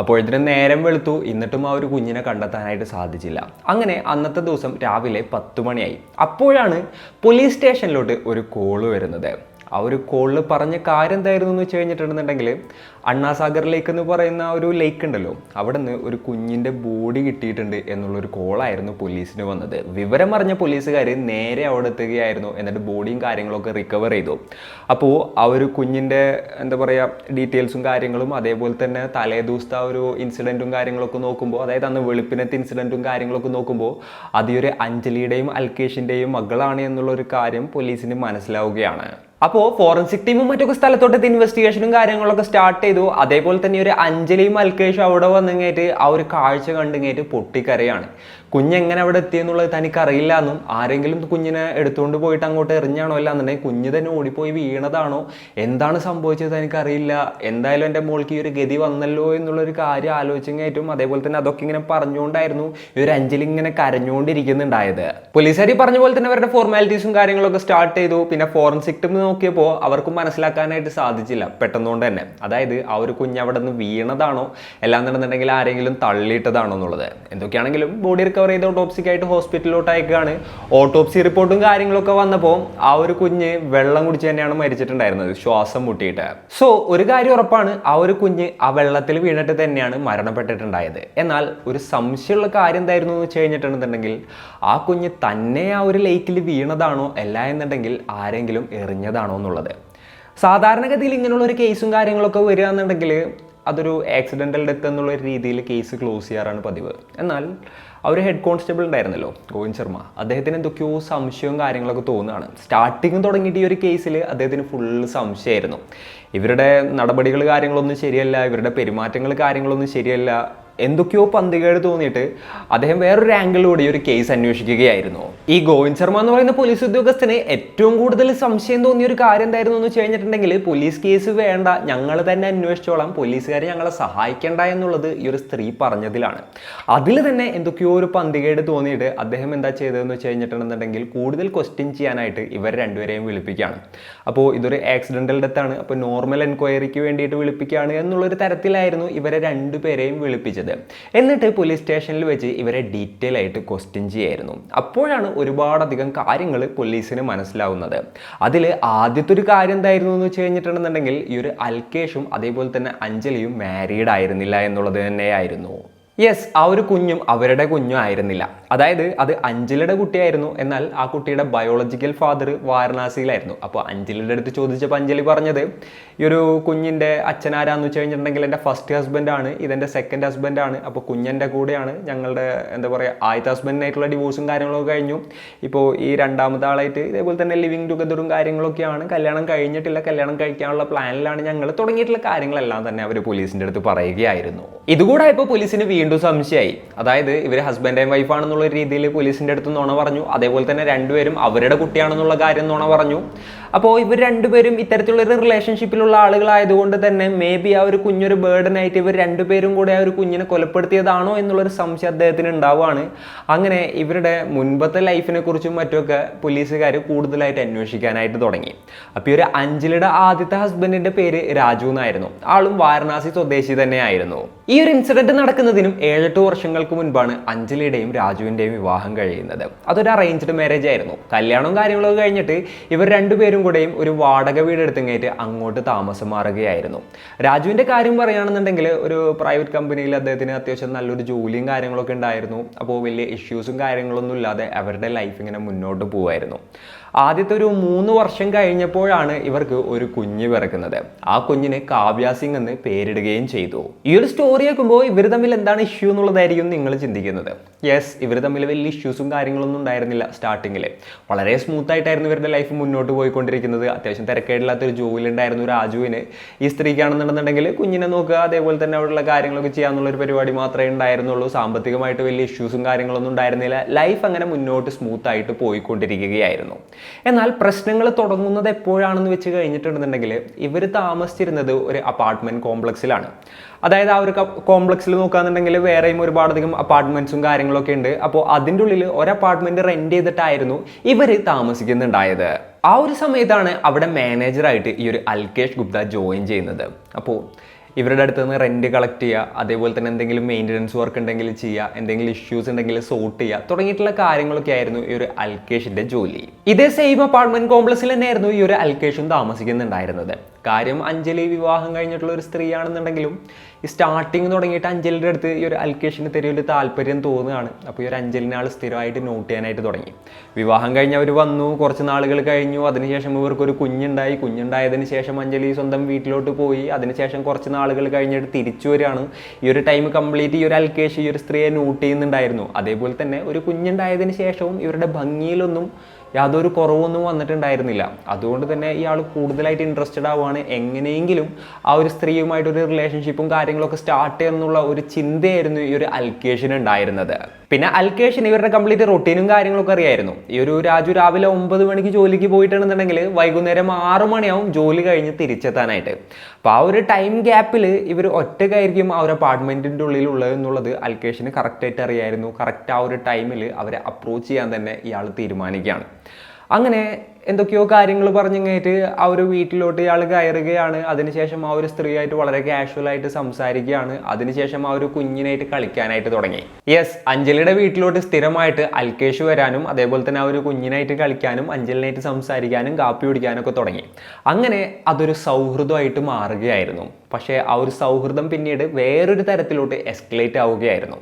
അപ്പോഴത്തേനും നേരം വെളുത്തു, എന്നിട്ടും ആ ഒരു കുഞ്ഞിനെ കണ്ടെത്താനായിട്ട് സാധിച്ചില്ല. അങ്ങനെ അന്നത്തെ ദിവസം രാവിലെ 10 മണിയായി. അപ്പോഴാണ് പോലീസ് സ്റ്റേഷനിലോട്ട് ഒരു കോള് വരുന്നത്. ആ ഒരു കോളിൽ പറഞ്ഞ കാര്യം എന്തായിരുന്നു എന്ന് വെച്ച് കഴിഞ്ഞിട്ടുണ്ടെന്നുണ്ടെങ്കിൽ, അണ്ണാസാഗർ ലേക്ക് എന്ന് പറയുന്ന ഒരു ലേക്ക് ഉണ്ടല്ലോ, അവിടെ നിന്ന് ഒരു കുഞ്ഞിൻ്റെ ബോഡി കിട്ടിയിട്ടുണ്ട് എന്നുള്ളൊരു കോളായിരുന്നു പോലീസിന് വന്നത്. വിവരം അറിഞ്ഞ പോലീസുകാർ നേരെ അവിടെ എത്തുകയായിരുന്നു. എന്നിട്ട് ബോഡിയും കാര്യങ്ങളൊക്കെ റിക്കവർ ചെയ്തു. അപ്പോൾ ആ ഒരു കുഞ്ഞിൻ്റെ എന്താ പറയുക ഡീറ്റെയിൽസും കാര്യങ്ങളും അതേപോലെ തന്നെ തലേ ദിവസത്തെ ആ ഒരു ഇൻസിഡൻറ്റും കാര്യങ്ങളൊക്കെ നോക്കുമ്പോൾ, അതായത് അന്ന് വെളുപ്പിനത്തെ ഇൻസിഡൻറ്റും കാര്യങ്ങളൊക്കെ നോക്കുമ്പോൾ അത് ഈ ഒരു അഞ്ജലിയുടെയും അൽകേഷിൻ്റെയും മകളാണ് എന്നുള്ളൊരു കാര്യം പോലീസിന് മനസ്സിലാവുകയാണ്. അപ്പോൾ ഫോറൻസിക് ടീമും മറ്റൊക്കെ സ്ഥലത്തോട്ട് ഇൻവെസ്റ്റിഗേഷനും കാര്യങ്ങളൊക്കെ സ്റ്റാർട്ട് ചെയ്തു. അതേപോലെ തന്നെ ഒരു അഞ്ജലിയും അൽകേഷും അവിടെ വന്നിങ്ങേറ്റ് ആ ഒരു കാഴ്ച കണ്ടിങ്ങേറ്റ് പൊട്ടിക്കരയാണ്. കുഞ്ഞെങ്ങനെ അവിടെ എത്തിയെന്നുള്ളത് തനിക്ക് അറിയില്ല എന്നും, ആരെങ്കിലും കുഞ്ഞിനെ എടുത്തുകൊണ്ട് പോയിട്ട് അങ്ങോട്ട് എറിഞ്ഞാണോ അല്ലാന്നുണ്ടെങ്കിൽ കുഞ്ഞ് തന്നെ ഓടിപ്പോയി വീണതാണോ, എന്താണ് സംഭവിച്ചത് തനിക്കറിയില്ല, എന്തായാലും എൻ്റെ മോൾക്ക് ഈ ഒരു ഗതി വന്നല്ലോ എന്നുള്ളൊരു കാര്യം ആലോചിച്ചേറ്റും. അതേപോലെ തന്നെ അതൊക്കെ ഇങ്ങനെ പറഞ്ഞുകൊണ്ടായിരുന്നു ഈ ഒരു അഞ്ജലി ഇങ്ങനെ കരഞ്ഞുകൊണ്ടിരിക്കുന്നുണ്ടായത്. പോലീസുകാർ പറഞ്ഞ പോലെ തന്നെ അവരുടെ ഫോർമാലിറ്റീസും കാര്യങ്ങളൊക്കെ സ്റ്റാർട്ട് ചെയ്തു. പിന്നെ ഫോറൻസിക് ടീം നോക്കിയപ്പോൾ അവർക്കും മനസ്സിലാക്കാനായിട്ട് സാധിച്ചില്ല പെട്ടെന്നുകൊണ്ട് തന്നെ. അതായത് ആ ഒരു കുഞ്ഞ് അവിടെ നിന്ന് വീണതാണോ അല്ലാന്നുണ്ടെന്നുണ്ടെങ്കിൽ ആരെങ്കിലും തള്ളിയിട്ടതാണോ എന്നുള്ളത്. എന്തൊക്കെയാണെങ്കിലും ബോഡി റിക്കവർ ചെയ്ത് ഓട്ടോപ്സിക്കായിട്ട് ഹോസ്പിറ്റലിലോട്ട് അയക്കുകയാണ്. ഓട്ടോപ്സി റിപ്പോർട്ടും കാര്യങ്ങളൊക്കെ വന്നപ്പോൾ ആ ഒരു കുഞ്ഞ് വെള്ളം കുടിച്ച് തന്നെയാണ് മരിച്ചിട്ടുണ്ടായിരുന്നത്, ശ്വാസം മുട്ടിയിട്ട്. സോ ഒരു കാര്യം ഉറപ്പാണ്, ആ ഒരു കുഞ്ഞ് ആ വെള്ളത്തിൽ വീണിട്ട് തന്നെയാണ് മരണപ്പെട്ടിട്ടുണ്ടായത്. എന്നാൽ ഒരു സംശയമുള്ള കാര്യം എന്തായിരുന്നു എന്ന് വെച്ച് കഴിഞ്ഞിട്ടുണ്ടെന്നുണ്ടെങ്കിൽ, ആ കുഞ്ഞ് തന്നെ ആ ഒരു ലേക്കിൽ വീണതാണോ അല്ല എന്നുണ്ടെങ്കിൽ ആരെങ്കിലും എറിഞ്ഞതാണോ എന്നുള്ളത്. സാധാരണഗതിയിൽ ഇങ്ങനെയുള്ള ഒരു കേസും കാര്യങ്ങളൊക്കെ വരിക എന്നുണ്ടെങ്കിൽ അതൊരു ആക്സിഡൻ്റൽ ഡെത്ത് എന്നുള്ള രീതിയിൽ കേസ് ക്ലോസ് ചെയ്യാറാണ് പതിവ്. എന്നാൽ ആ ഒരു ഹെഡ് കോൺസ്റ്റബിൾ ഉണ്ടായിരുന്നല്ലോ ഗോവിന്ദ് ശർമ്മ, അദ്ദേഹത്തിന് എന്തൊക്കെയോ സംശയവും കാര്യങ്ങളൊക്കെ തോന്നുകയാണ്. സ്റ്റാർട്ടിങ് തുടങ്ങിയിട്ട് ഈ ഒരു കേസിൽ അദ്ദേഹത്തിന് ഫുള്ള് സംശയമായിരുന്നു. ഇവരുടെ നടപടികൾ കാര്യങ്ങളൊന്നും ശരിയല്ല, ഇവരുടെ പെരുമാറ്റങ്ങൾ കാര്യങ്ങളൊന്നും ശരിയല്ല, എന്തൊക്കെയോ പന്തികേട് തോന്നിയിട്ട് അദ്ദേഹം വേറൊരു ആംഗിളിലൂടെ ഈ ഒരു കേസ് അന്വേഷിക്കുകയായിരുന്നു. ഈ ഗോവിന്ദ് ശർമ്മ എന്ന് പറയുന്ന പോലീസ് ഉദ്യോഗസ്ഥന് ഏറ്റവും കൂടുതൽ സംശയം തോന്നിയ ഒരു കാര്യം എന്തായിരുന്നു എന്ന് വെച്ച് കഴിഞ്ഞിട്ടുണ്ടെങ്കിൽ, പോലീസ് കേസ് വേണ്ട, ഞങ്ങൾ തന്നെ അന്വേഷിച്ചോളാം, പോലീസുകാരെ ഞങ്ങളെ സഹായിക്കേണ്ട എന്നുള്ളത് ഈ ഒരു സ്ത്രീ പറഞ്ഞതിലാണ്. അതിൽ തന്നെ എന്തൊക്കെയോ ഒരു പന്തികേട് തോന്നിയിട്ട് അദ്ദേഹം എന്താ ചെയ്തതെന്ന് വെച്ച് കഴിഞ്ഞിട്ടുണ്ടെന്നുണ്ടെങ്കിൽ കൂടുതൽ ക്വസ്റ്റ്യൻ ചെയ്യാനായിട്ട് ഇവർ രണ്ടുപേരെയും വിളിപ്പിക്കുകയാണ്. അപ്പോൾ ഇതൊരു ആക്സിഡൻ്റൽ ഡെത്ത് ആണ്, അപ്പോൾ നോർമൽ എൻക്വയറിക്ക് വേണ്ടിയിട്ട് വിളിപ്പിക്കുകയാണ് എന്നുള്ളൊരു തരത്തിലായിരുന്നു ഇവരെ രണ്ടുപേരെയും വിളിപ്പിച്ചത്. എന്നിട്ട് പോലീസ് സ്റ്റേഷനിൽ വെച്ച് ഇവരെ ഡീറ്റെയിൽ ആയിട്ട് ക്വസ്റ്റ്യൻ ചെയ്യായിരുന്നു. അപ്പോഴാണ് ഒരുപാടധികം കാര്യങ്ങൾ പോലീസിന് മനസ്സിലാവുന്നത്. അതിൽ ആദ്യത്തെ ഒരു കാര്യം എന്തായിരുന്നു എന്ന് വെച്ച് കഴിഞ്ഞിട്ടുണ്ടെന്നുണ്ടെങ്കിൽ, ഈ ഒരു അൽകേഷും അതേപോലെ തന്നെ അഞ്ജലിയും മാരീഡ് ആയിരുന്നില്ല എന്നുള്ളത് തന്നെയായിരുന്നു. യെസ്, ആ ഒരു കുഞ്ഞും അവരുടെ കുഞ്ഞും ആയിരുന്നില്ല. അതായത് അത് അഞ്ജലിയുടെ കുട്ടിയായിരുന്നു. എന്നാൽ ആ കുട്ടിയുടെ ബയോളജിക്കൽ ഫാദർ വാരണാസിയിലായിരുന്നു. അപ്പോൾ അഞ്ജലിയുടെ അടുത്ത് ചോദിച്ചപ്പോൾ അഞ്ജലി പറഞ്ഞത്, ഈ ഒരു കുഞ്ഞിൻ്റെ അച്ഛനാരാന്ന് വെച്ച് കഴിഞ്ഞിട്ടുണ്ടെങ്കിൽ എൻ്റെ ഫസ്റ്റ് ഹസ്ബൻഡാണ്, ഇതെൻ്റെ സെക്കൻഡ് ഹസ്ബൻഡാണ്, അപ്പോൾ കുഞ്ഞൻ്റെ കൂടെയാണ്, ഞങ്ങളുടെ എന്താ പറയുക ആദ്യത്തെ ഹസ്ബൻഡിനായിട്ടുള്ള ഡിവോഴ്സും കാര്യങ്ങളൊക്കെ കഴിഞ്ഞു, ഇപ്പോൾ ഈ രണ്ടാമത്തെ ആളായിട്ട് ഇതേപോലെ തന്നെ ലിവിങ് ടുഗദറും കാര്യങ്ങളൊക്കെയാണ്, കല്യാണം കഴിഞ്ഞിട്ടില്ല, കല്യാണം കഴിക്കാനുള്ള പ്ലാനിലാണ് ഞങ്ങൾ, തുടങ്ങിയിട്ടുള്ള കാര്യങ്ങളെല്ലാം തന്നെ അവർ പോലീസിൻ്റെ അടുത്ത് പറയുകയായിരുന്നു. ഇതുകൂടെ ഇപ്പോൾ പോലീസിന് വീണ്ടും സംശയമായി. അതായത് ഇവർ ഹസ്ബൻഡ് ആൻഡ് വൈഫാണെന്നുള്ള രീതിയിൽ പോലീസിൻ്റെ അടുത്ത് നുണ പറഞ്ഞു. അതേപോലെ തന്നെ രണ്ടുപേരും അവരുടെ കുട്ടിയാണെന്നുള്ള കാര്യം നുണ പറഞ്ഞു. അപ്പോൾ ഇവർ രണ്ടുപേരും ഇത്തരത്തിലുള്ളൊരു റിലേഷൻഷിപ്പിലുള്ള ആളുകളായതുകൊണ്ട് തന്നെ മേ ബി ആ ഒരു കുഞ്ഞൊരു ബേർഡനായിട്ട് ഇവർ രണ്ടുപേരും കൂടെ ആ ഒരു കുഞ്ഞിനെ കൊലപ്പെടുത്തിയതാണോ എന്നുള്ളൊരു സംശയം അദ്ദേഹത്തിന് ഉണ്ടാവുകയാണ്. അങ്ങനെ ഇവരുടെ മുൻപത്തെ ലൈഫിനെ കുറിച്ചും മറ്റുമൊക്കെ പോലീസുകാർ കൂടുതലായിട്ട് അന്വേഷിക്കാനായിട്ട് തുടങ്ങി. അപ്പോൾ ഈ ഒരു അഞ്ജലിയുടെ ആദ്യത്തെ ഹസ്ബൻഡിൻ്റെ പേര് രാജു എന്നായിരുന്നു. ആളും വാരണാസി സ്വദേശി തന്നെയായിരുന്നു. ഈ ഒരു ഇൻസിഡന്റ് നടക്കുന്നതിനും 7-8 വർഷങ്ങൾക്ക് മുൻപാണ് അഞ്ജലിയുടെയും രാജുവിൻ്റെ രാജുവിൻ്റെയും വിവാഹം കഴിയുന്നത്. അതൊരു അറേഞ്ച്ഡ് മാരേജ് ആയിരുന്നു. കല്യാണവും കാര്യങ്ങളൊക്കെ കഴിഞ്ഞിട്ട് ഇവർ രണ്ടുപേരും കൂടെയും ഒരു വാടക വീട് എടുത്തുകഴിഞ്ഞിട്ട് അങ്ങോട്ട് താമസം മാറുകയായിരുന്നു. രാജുവിൻ്റെ കാര്യം പറയുകയാണെന്നുണ്ടെങ്കിൽ ഒരു പ്രൈവറ്റ് കമ്പനിയിൽ അദ്ദേഹത്തിന് അത്യാവശ്യം നല്ലൊരു ജോലിയും കാര്യങ്ങളൊക്കെ ഉണ്ടായിരുന്നു. അപ്പോൾ വലിയ ഇഷ്യൂസും കാര്യങ്ങളൊന്നും ഇല്ലാതെ അവരുടെ ലൈഫ് ഇങ്ങനെ മുന്നോട്ട് പോകുമായിരുന്നു. ആദ്യത്തെ ഒരു 3 വർഷം കഴിഞ്ഞപ്പോഴാണ് ഇവർക്ക് ഒരു കുഞ്ഞ് പിറക്കുന്നത്. ആ കുഞ്ഞിന് കാവ്യ സിംഗ് എന്ന് പേരിടുകയും ചെയ്തു. ഈ ഒരു സ്റ്റോറി കേൾക്കുമ്പോൾ ഇവർ തമ്മിൽ എന്താണ് ഇഷ്യൂ എന്നുള്ളതായിരിക്കും നിങ്ങൾ ചിന്തിക്കുന്നത്. യെസ്, ഇവർ തമ്മിൽ വലിയ ഇഷ്യൂസും കാര്യങ്ങളൊന്നും ഉണ്ടായിരുന്നില്ല. സ്റ്റാർട്ടിങ്ങിൽ വളരെ സ്മൂത്ത് ആയിട്ടായിരുന്നു ഇവരുടെ ലൈഫ് മുന്നോട്ട് പോയിക്കൊണ്ടിരിക്കുന്നത്. അത്യാവശ്യം തിരക്കേടില്ലാത്തൊരു ജോലി ഉണ്ടായിരുന്നു രാജുവിന്. ഈ സ്ത്രീക്കാണെന്നുണ്ടെന്നുണ്ടെങ്കിൽ കുഞ്ഞിനെ നോക്കുക, അതേപോലെ തന്നെ അവിടെയുള്ള കാര്യങ്ങളൊക്കെ ചെയ്യാന്നുള്ളൊരു പരിപാടി മാത്രമേ ഉണ്ടായിരുന്നുള്ളൂ. സാമ്പത്തികമായിട്ട് വലിയ ഇഷ്യൂസും കാര്യങ്ങളൊന്നും ഉണ്ടായിരുന്നില്ല. ലൈഫ് അങ്ങനെ മുന്നോട്ട് സ്മൂത്ത് ആയിട്ട് പോയിക്കൊണ്ടിരിക്കുകയായിരുന്നു. എന്നാൽ പ്രശ്നങ്ങൾ തുടങ്ങുന്നത് എപ്പോഴാണെന്ന് വെച്ച് കഴിഞ്ഞിട്ടുണ്ടെന്നുണ്ടെങ്കിൽ ഇവർ താമസിച്ചിരുന്നത് ഒരു അപ്പാർട്ട്മെന്റ് കോംപ്ലക്സിലാണ്. അതായത് ആ ഒരു കോംപ്ലക്സിൽ നോക്കുകയാണെന്നുണ്ടെങ്കിൽ വേറെയും ഒരുപാടധികം അപ്പാർട്ട്മെന്റ്സും കാര്യങ്ങളൊക്കെ ഉണ്ട്. അപ്പോൾ അതിൻ്റെ ഉള്ളിൽ ഒരു അപ്പാർട്ട്മെന്റ് റെന്റ് ചെയ്തിട്ടായിരുന്നു ഇവർ താമസിക്കുന്നുണ്ടായത്. ആ ഒരു സമയത്താണ് അവിടെ മാനേജറായിട്ട് ഈ ഒരു അൽകേഷ് ഗുപ്ത ജോയിൻ ചെയ്യുന്നത്. അപ്പോൾ ഇവരുടെ അടുത്ത് നിന്ന് റെന്റ് കളക്ട് ചെയ്യുക, അതേപോലെ തന്നെ എന്തെങ്കിലും മെയിൻ്റനൻസ് വർക്ക് ഉണ്ടെങ്കിൽ ചെയ്യുക, എന്തെങ്കിലും ഇഷ്യൂസ് ഉണ്ടെങ്കിൽ സോർട്ട് ചെയ്യുക തുടങ്ങിയിട്ടുള്ള കാര്യങ്ങളൊക്കെ ആയിരുന്നു ഈ ഒരു അൽകേഷിന്റെ ജോലി. ഇതേ സെയിം അപ്പാർട്ട്മെന്റ് കോംപ്ലക്സിൽ തന്നെയായിരുന്നു ഈ ഒരു അൽകേഷും താമസിക്കുന്നുണ്ടായിരുന്നത്. കാര്യം അഞ്ജലി വിവാഹം കഴിഞ്ഞിട്ടുള്ള ഒരു സ്ത്രീയാണെന്നുണ്ടെങ്കിലും ഈ സ്റ്റാർട്ടിങ് തുടങ്ങിയിട്ട് അഞ്ജലിയുടെ അടുത്ത് ഈ ഒരു അൽകേഷിന് ഒരു താല്പര്യം തോന്നുകയാണ്. അപ്പോൾ ഈ ഒരു അഞ്ജലിനെ ആൾ സ്ഥിരമായിട്ട് നോട്ട് ചെയ്യാനായിട്ട് തുടങ്ങി. വിവാഹം കഴിഞ്ഞ് അവർ വന്നു, കുറച്ച് നാളുകൾ കഴിഞ്ഞു. അതിനുശേഷം ഇവർക്കൊരു കുഞ്ഞുണ്ടായി. കുഞ്ഞുണ്ടായതിന് ശേഷം അഞ്ജലി സ്വന്തം വീട്ടിലോട്ട് പോയി. അതിനുശേഷം കുറച്ച് നാളുകൾ കഴിഞ്ഞിട്ട് തിരിച്ചു വരികയാണ്. ഈ ഒരു ടൈം കംപ്ലീറ്റ് ഈ ഒരു അൽകേഷ് ഈ ഒരു സ്ത്രീയെ നോട്ട് ചെയ്യുന്നുണ്ടായിരുന്നു. അതേപോലെ തന്നെ ഒരു കുഞ്ഞുണ്ടായതിന് ശേഷവും ഇവരുടെ ഭംഗിയിലൊന്നും യാതൊരു കുറവൊന്നും വന്നിട്ടുണ്ടായിരുന്നില്ല. അതുകൊണ്ട് തന്നെ ഇയാൾ കൂടുതലായിട്ട് ഇൻട്രസ്റ്റഡ് ആവുകയാണ്. എങ്ങനെയെങ്കിലും ആ ഒരു സ്ത്രീയുമായിട്ടൊരു റിലേഷൻഷിപ്പും കാര്യങ്ങളൊക്കെ സ്റ്റാർട്ട് ചെയ്യുന്നുള്ള ഒരു ചിന്തയായിരുന്നു ഈ ഒരു അൽകേഷിന് ഉണ്ടായിരുന്നത്. പിന്നെ അൽകേഷിന് ഇവരുടെ കംപ്ലീറ്റ് റൊട്ടീനും കാര്യങ്ങളൊക്കെ അറിയായിരുന്നു. ഈ ഒരു രാജു രാവിലെ 9 മണിക്ക് ജോലിക്ക് പോയിട്ടുണ്ടെന്നുണ്ടെങ്കിൽ വൈകുന്നേരം 6 മണിയാവും ജോലി കഴിഞ്ഞ് തിരിച്ചെത്താനായിട്ട്. അപ്പോൾ ആ ഒരു ടൈം ഗ്യാപ്പിൽ ഇവർ ഒറ്റയ്ക്കായിരിക്കും ആ ഒരു അപ്പാർട്ട്മെൻറ്റിൻ്റെ ഉള്ളിലുള്ളത് എന്നുള്ളത് അൽകേഷിന് കറക്റ്റായിട്ട് അറിയായിരുന്നു. കറക്റ്റ് ആ ഒരു ടൈമിൽ അവരെ അപ്രോച്ച് ചെയ്യാൻ തന്നെ ഇയാൾ തീരുമാനിക്കുകയാണ്. അങ്ങനെ എന്തൊക്കെയോ കാര്യങ്ങൾ പറഞ്ഞു കഴിഞ്ഞിട്ട് ആ ഒരു വീട്ടിലോട്ട് ഇയാൾ കയറുകയാണ്. അതിനുശേഷം ആ ഒരു സ്ത്രീയായിട്ട് വളരെ കാഷ്വലായിട്ട് സംസാരിക്കുകയാണ്. അതിനുശേഷം ആ ഒരു കുഞ്ഞിനായിട്ട് കളിക്കാനായിട്ട് തുടങ്ങി. യെസ്, അഞ്ജലിയുടെ വീട്ടിലോട്ട് സ്ഥിരമായിട്ട് അൽകേഷ് വരാനും അതേപോലെ തന്നെ ആ ഒരു കുഞ്ഞിനായിട്ട് കളിക്കാനും അഞ്ജലിനായിട്ട് സംസാരിക്കാനും കാപ്പി കുടിക്കാനൊക്കെ തുടങ്ങി. അങ്ങനെ അതൊരു സൗഹൃദമായിട്ട് മാറുകയായിരുന്നു. പക്ഷേ ആ ഒരു സൗഹൃദം പിന്നീട് വേറൊരു തരത്തിലോട്ട് എസ്കലേറ്റ് ആവുകയായിരുന്നു.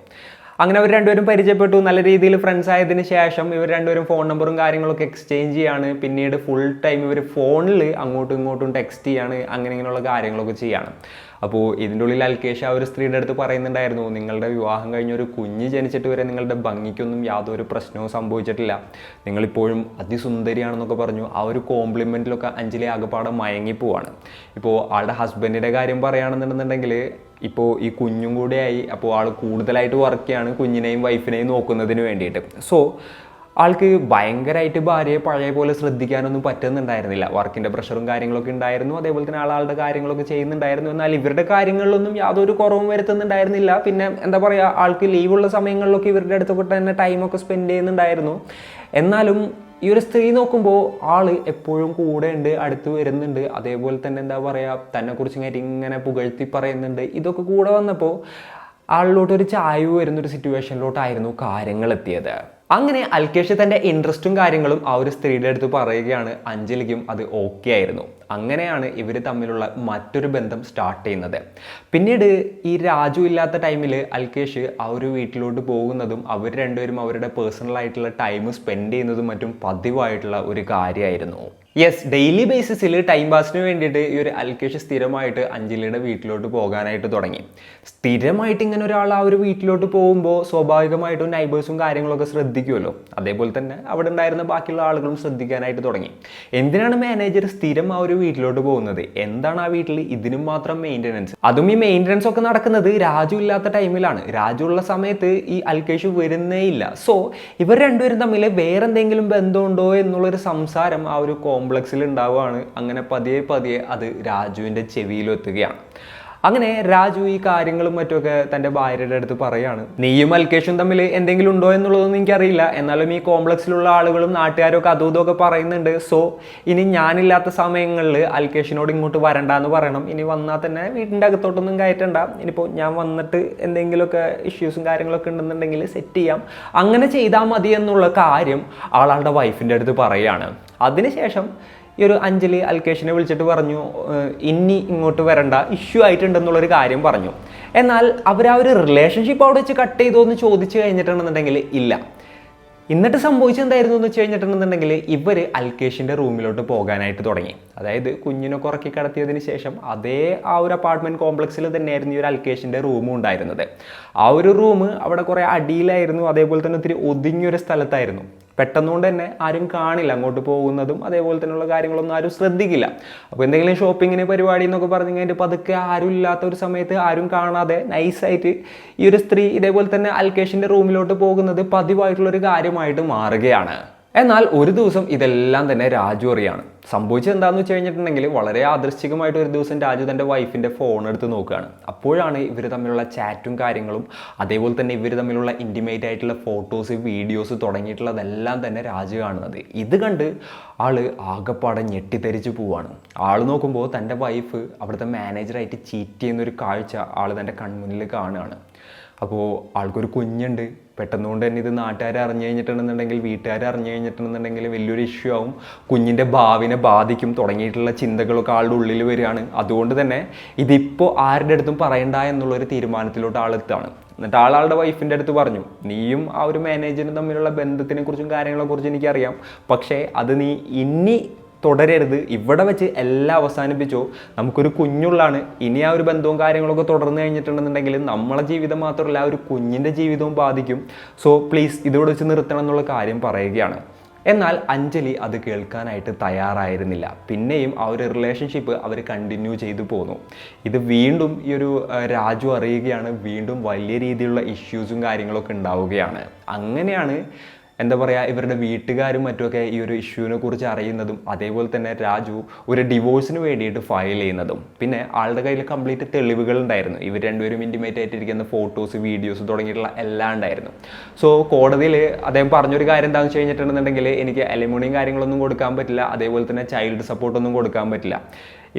അങ്ങനെ അവർ രണ്ടുപേരും പരിചയപ്പെട്ടു. നല്ല രീതിയിൽ ഫ്രണ്ട്സ് ആയതിന് ശേഷം ഇവർ രണ്ടുപേരും ഫോൺ നമ്പറും കാര്യങ്ങളൊക്കെ എക്സ്ചേഞ്ച് ചെയ്യാണ്. പിന്നീട് ഫുൾ ടൈം ഇവർ ഫോണിൽ അങ്ങോട്ടും ഇങ്ങോട്ടും ടെക്സ്റ്റ് ചെയ്യാണ്. അങ്ങനെ ഇങ്ങനെയുള്ള കാര്യങ്ങളൊക്കെ ചെയ്യാണ്. അപ്പോൾ ഇതിൻ്റെ ഉള്ളിൽ അൽകേഷ് ആ ഒരു സ്ത്രീയുടെ അടുത്ത് പറയുന്നുണ്ടായിരുന്നു, നിങ്ങളുടെ വിവാഹം കഴിഞ്ഞ ഒരു കുഞ്ഞ് ജനിച്ചിട്ട് വരെ നിങ്ങളുടെ ഭംഗിക്കൊന്നും യാതൊരു പ്രശ്നവും സംഭവിച്ചിട്ടില്ല, നിങ്ങളിപ്പോഴും അതിസുന്ദരിയാണെന്നൊക്കെ പറഞ്ഞു. ആ ഒരു കോംപ്ലിമെൻറ്റിലൊക്കെ അഞ്ജലി ആകെപ്പാടെ മയങ്ങിപ്പോവാണ്. ഇപ്പോൾ ആളുടെ ഹസ്ബൻഡിൻ്റെ കാര്യം പറയുകയാണെന്നുണ്ടെന്നുണ്ടെങ്കിൽ ഇപ്പോൾ ഈ കുഞ്ഞും കൂടെയായി. അപ്പോൾ ആൾ കൂടുതലായിട്ട് വർക്ക് ചെയ്യാണ് കുഞ്ഞിനെയും വൈഫിനെയും നോക്കുന്നതിന് വേണ്ടിയിട്ട്. സോ ആൾക്ക് ഭയങ്കരമായിട്ട് ഭാര്യയെ പഴയ പോലെ ശ്രദ്ധിക്കാനൊന്നും പറ്റുന്നുണ്ടായിരുന്നില്ല. വർക്കിൻ്റെ പ്രഷറും കാര്യങ്ങളൊക്കെ ഉണ്ടായിരുന്നു. അതേപോലെ തന്നെ ആളുടെ കാര്യങ്ങളൊക്കെ ചെയ്യുന്നുണ്ടായിരുന്നു. എന്നാൽ ഇവരുടെ കാര്യങ്ങളിലൊന്നും യാതൊരു കുറവും വരുത്തുന്നുണ്ടായിരുന്നില്ല. പിന്നെ എന്താ പറയുക, ആൾക്ക് ലീവുള്ള സമയങ്ങളിലൊക്കെ ഇവരുടെ അടുത്തൊക്കെ തന്നെ ടൈമൊക്കെ സ്പെൻഡ് ചെയ്യുന്നുണ്ടായിരുന്നു. എന്നാലും ഈ ഒരു സ്ത്രീ നോക്കുമ്പോൾ ആള് എപ്പോഴും കൂടെ ഉണ്ട്, അടുത്ത് വരുന്നുണ്ട്. അതേപോലെ തന്നെ എന്താ പറയുക, തന്നെക്കുറിച്ച് ഇങ്ങനെ പുകഴ്ത്തി പറയുന്നുണ്ട്. ഇതൊക്കെ കൂടെ വന്നപ്പോൾ ആളിലോട്ടൊരു ചായ്വ് വരുന്നൊരു സിറ്റുവേഷനിലോട്ടായിരുന്നു കാര്യങ്ങൾ എത്തിയത്. അങ്ങനെ അൽകേഷ് തൻ്റെ ഇൻട്രസ്റ്റും കാര്യങ്ങളും ആ ഒരു സ്ത്രീയുടെ അടുത്ത് പറയുകയാണ്. അഞ്ജലിക്കും അത് ഓക്കെ ആയിരുന്നു. അങ്ങനെയാണ് ഇവർ തമ്മിലുള്ള മറ്റൊരു ബന്ധം സ്റ്റാർട്ട് ചെയ്യുന്നത്. പിന്നീട് ഈ രാജു ഇല്ലാത്ത ടൈമിൽ അൽകേഷ് ആ ഒരു വീട്ടിലോട്ട് പോകുന്നതും അവർ രണ്ടുപേരും അവരുടെ പേഴ്സണലായിട്ടുള്ള ടൈം സ്പെൻഡ് ചെയ്യുന്നതും മറ്റും പതിവായിട്ടുള്ള ഒരു കാര്യമായിരുന്നു. യെസ്, ഡെയിലി ബേസിസിൽ ടൈം പാസിന് വേണ്ടിയിട്ട് ഈ ഒരു അൽകേഷ് സ്ഥിരമായിട്ട് അഞ്ജലിയുടെ വീട്ടിലോട്ട് പോകാനായിട്ട് തുടങ്ങി. സ്ഥിരമായിട്ട് ഇങ്ങനെ ഒരാൾ ആ ഒരു വീട്ടിലോട്ട് പോകുമ്പോൾ സ്വാഭാവികമായിട്ടും നൈബേഴ്സും കാര്യങ്ങളൊക്കെ ശ്രദ്ധിക്കുമല്ലോ. അതേപോലെ തന്നെ അവിടെ ഉണ്ടായിരുന്ന ബാക്കിയുള്ള ആളുകളും ശ്രദ്ധിക്കാനായിട്ട് തുടങ്ങി. എന്തിനാണ് മാനേജർ സ്ഥിരം ആ ഒരു വീട്ടിലോട്ട് പോകുന്നത്? എന്താണ് ആ വീട്ടിൽ ഇതിനും മാത്രം മെയിൻ്റനൻസ്? അതും ഈ മെയിൻ്റനൻസ് ഒക്കെ നടക്കുന്നത് രാജു ഇല്ലാത്ത ടൈമിലാണ്. രാജു ഉള്ള സമയത്ത് ഈ അൽകേഷ് വരുന്നേ ഇല്ല. സോ ഇവർ രണ്ടുപേരും തമ്മിൽ വേറെ എന്തെങ്കിലും ബന്ധമുണ്ടോ എന്നുള്ളൊരു സംസാരം ആ ഒരു കോംപ്ലക്സിൽ ഉണ്ടാവുകയാണ്. അങ്ങനെ പതിയെ പതിയെ അത് രാജുവിൻ്റെ ചെവിയിലെത്തുകയാണ്. അങ്ങനെ രാജു ഈ കാര്യങ്ങളും മറ്റുമൊക്കെ തൻ്റെ ഭാര്യയുടെ അടുത്ത് പറയാണ്. നീയും അൽകേഷും തമ്മിൽ എന്തെങ്കിലും ഉണ്ടോ എന്നുള്ളതൊന്നും എനിക്കറിയില്ല, എന്നാലും ഈ കോംപ്ലക്സിലുള്ള ആളുകളും നാട്ടുകാരും ഒക്കെ അതും ഇതൊക്കെ പറയുന്നുണ്ട്. സോ ഇനി ഞാനില്ലാത്ത സമയങ്ങളിൽ അൽകേഷിനോട് ഇങ്ങോട്ട് വരണ്ടെന്ന് പറയണം. ഇനി വന്നാൽ തന്നെ വീട്ടിൻ്റെ അകത്തോട്ടൊന്നും കയറ്റണ്ട. ഇനിയിപ്പോൾ ഞാൻ വന്നിട്ട് എന്തെങ്കിലുമൊക്കെ ഇഷ്യൂസും കാര്യങ്ങളൊക്കെ ഉണ്ടെന്നുണ്ടെങ്കിൽ സെറ്റ് ചെയ്യാം, അങ്ങനെ ചെയ്താൽ മതി എന്നുള്ള കാര്യം ആളുടെ വൈഫിൻ്റെ അടുത്ത് പറയുകയാണ്. അതിനുശേഷം ഈ ഒരു അഞ്ജലി അൽകേഷിനെ വിളിച്ചിട്ട് പറഞ്ഞു, ഇനി ഇങ്ങോട്ട് വരണ്ട, ഇഷ്യൂ ആയിട്ടുണ്ടെന്നുള്ളൊരു കാര്യം പറഞ്ഞു. എന്നാൽ അവർ ആ ഒരു റിലേഷൻഷിപ്പ് അവിടെ വെച്ച് കട്ട് ചെയ്തോ എന്ന് ചോദിച്ചു കഴിഞ്ഞിട്ടുണ്ടെന്നുണ്ടെങ്കിൽ ഇല്ല. എന്നിട്ട് സംഭവിച്ചെന്തായിരുന്നു എന്ന് വെച്ച് കഴിഞ്ഞിട്ടുണ്ടെന്നുണ്ടെങ്കിൽ ഇവർ അൽകേഷിൻ്റെ റൂമിലോട്ട് പോകാനായിട്ട് തുടങ്ങി. അതായത് കുഞ്ഞിനൊക്കെ ഉറക്കി കിടത്തിയതിന് ശേഷം ആ ഒരു അപ്പാർട്ട്മെൻറ്റ് കോംപ്ലക്സിൽ തന്നെയായിരുന്നു ഈ ഒരു അൽകേഷിൻ്റെ റൂമും ഉണ്ടായിരുന്നത്. ആ ഒരു റൂം അവിടെ കുറേ അടിയിലായിരുന്നു, അതേപോലെ തന്നെ ഒത്തിരി ഒതുങ്ങിയൊരു സ്ഥലത്തായിരുന്നു. പെട്ടെന്നുകൊണ്ട് തന്നെ ആരും കാണില്ല അങ്ങോട്ട് പോകുന്നതും അതേപോലെ തന്നെയുള്ള കാര്യങ്ങളൊന്നും ആരും ശ്രദ്ധിക്കില്ല. അപ്പോൾ എന്തെങ്കിലും ഷോപ്പിങ്ങിന് പരിപാടി എന്നൊക്കെ പറഞ്ഞു കഴിഞ്ഞിട്ട് പതുക്കെ ആരും ഇല്ലാത്ത ഒരു സമയത്ത് ആരും കാണാതെ നൈസായിട്ട് ഈ ഒരു സ്ത്രീ ഇതേപോലെ തന്നെ അൽകേഷിൻ്റെ റൂമിലോട്ട് പോകുന്നത് പതിവായിട്ടുള്ളൊരു കാര്യമായിട്ട് മാറുകയാണ്. എന്നാൽ ഒരു ദിവസം ഇതെല്ലാം തന്നെ രാജു അറിയാണ്. സംഭവിച്ചത് എന്താണെന്ന് വെച്ച് കഴിഞ്ഞിട്ടുണ്ടെങ്കിൽ വളരെ യാദൃശ്ചികമായിട്ട് ഒരു ദിവസം രാജു തൻ്റെ വൈഫിൻ്റെ ഫോൺ എടുത്ത് നോക്കുകയാണ്. അപ്പോഴാണ് ഇവർ തമ്മിലുള്ള ചാറ്റും കാര്യങ്ങളും അതേപോലെ തന്നെ ഇവർ തമ്മിലുള്ള ഇൻറ്റിമേറ്റ് ആയിട്ടുള്ള ഫോട്ടോസ് വീഡിയോസ് തുടങ്ങിയിട്ടുള്ളതെല്ലാം തന്നെ രാജു കാണുന്നത്. ഇത് കണ്ട് ആള് ആകെപ്പാടെ ഞെട്ടിത്തെറിച്ച് പോവാണ്. ആൾ നോക്കുമ്പോൾ തൻ്റെ വൈഫ് അവിടുത്തെ മാനേജറായിട്ട് ചീറ്റ് ചെയ്യുന്നൊരു കാഴ്ച ആൾ തൻ്റെ കൺമുന്നിൽ കാണുകയാണ്. അപ്പോൾ ആൾക്കൊരു കുഞ്ഞുണ്ട്. പെട്ടെന്നുകൊണ്ട് തന്നെ ഇത് നാട്ടുകാർ അറിഞ്ഞു കഴിഞ്ഞിട്ടുണ്ടെന്നുണ്ടെങ്കിൽ വീട്ടുകാർ അറിഞ്ഞു കഴിഞ്ഞിട്ടുണ്ടെന്നുണ്ടെങ്കിൽ വലിയൊരു ഇഷ്യൂ ആവും, കുഞ്ഞിൻ്റെ ഭാവിനെ ബാധിക്കും തുടങ്ങിയിട്ടുള്ള ചിന്തകളൊക്കെ ആളുടെ ഉള്ളിൽ വരികയാണ്. അതുകൊണ്ട് തന്നെ ഇതിപ്പോൾ ആരുടെ അടുത്തും പറയണ്ട എന്നുള്ളൊരു തീരുമാനത്തിലോട്ട് ആളെത്താണ്. എന്നിട്ട് ആളുടെ വൈഫിൻ്റെ അടുത്ത് പറഞ്ഞു, നീയും ആ ഒരു മാനേജറും തമ്മിലുള്ള ബന്ധത്തിനെ കുറിച്ചും കാര്യങ്ങളെക്കുറിച്ചും എനിക്കറിയാം, പക്ഷേ അത് നീ ഇനി തുടരരുത്, ഇവിടെ വെച്ച് എല്ലാം അവസാനിപ്പിച്ചോ, നമുക്കൊരു കുഞ്ഞുള്ളാണ്, ഇനി ആ ഒരു ബന്ധവും കാര്യങ്ങളൊക്കെ തുടർന്ന് കഴിഞ്ഞിട്ടുണ്ടെന്നുണ്ടെങ്കിൽ നമ്മളെ ജീവിതം മാത്രമല്ല ആ ഒരു കുഞ്ഞിൻ്റെ ജീവിതവും ബാധിക്കും. സോ പ്ലീസ് ഇതോടെ വെച്ച് നിർത്തണം എന്നുള്ള കാര്യം പറയുകയാണ്. എന്നാൽ അഞ്ജലി അത് കേൾക്കാനായിട്ട് തയ്യാറായിരുന്നില്ല. പിന്നെയും ആ ഒരു റിലേഷൻഷിപ്പ് അവർ കണ്ടിന്യൂ ചെയ്തു പോന്നു. ഇത് വീണ്ടും ഈ ഒരു രാജു അറിയുകയാണ്. വീണ്ടും വലിയ രീതിയിലുള്ള ഇഷ്യൂസും കാര്യങ്ങളൊക്കെ ഉണ്ടാവുകയാണ്. അങ്ങനെയാണ് എന്താ പറയുക, ഇവരുടെ വീട്ടുകാരും മറ്റുമൊക്കെ ഈ ഒരു ഇഷ്യൂവിനെ കുറിച്ച് അറിയുന്നതും അതേപോലെ തന്നെ രാജു ഒരു ഡിവോഴ്സിന് വേണ്ടിയിട്ട് ഫയൽ ചെയ്യുന്നതും. പിന്നെ ആളുടെ കയ്യിൽ കംപ്ലീറ്റ് തെളിവുകൾ ഉണ്ടായിരുന്നു. ഇവർ രണ്ടുപേരും ഇൻറ്റിമേറ്റ് ആയിട്ടിരിക്കുന്ന ഫോട്ടോസ് വീഡിയോസ് തുടങ്ങിയിട്ടുള്ള എല്ലാം ഉണ്ടായിരുന്നു. സോ കോടതിയിൽ അദ്ദേഹം പറഞ്ഞൊരു കാര്യം എന്താണെന്ന് വെച്ച് കഴിഞ്ഞിട്ടുണ്ടെന്നുണ്ടെങ്കിൽ എനിക്ക് അലിമോണിയും കാര്യങ്ങളൊന്നും കൊടുക്കാൻ പറ്റില്ല, അതേപോലെ തന്നെ ചൈൽഡ് സപ്പോർട്ടൊന്നും കൊടുക്കാൻ പറ്റില്ല.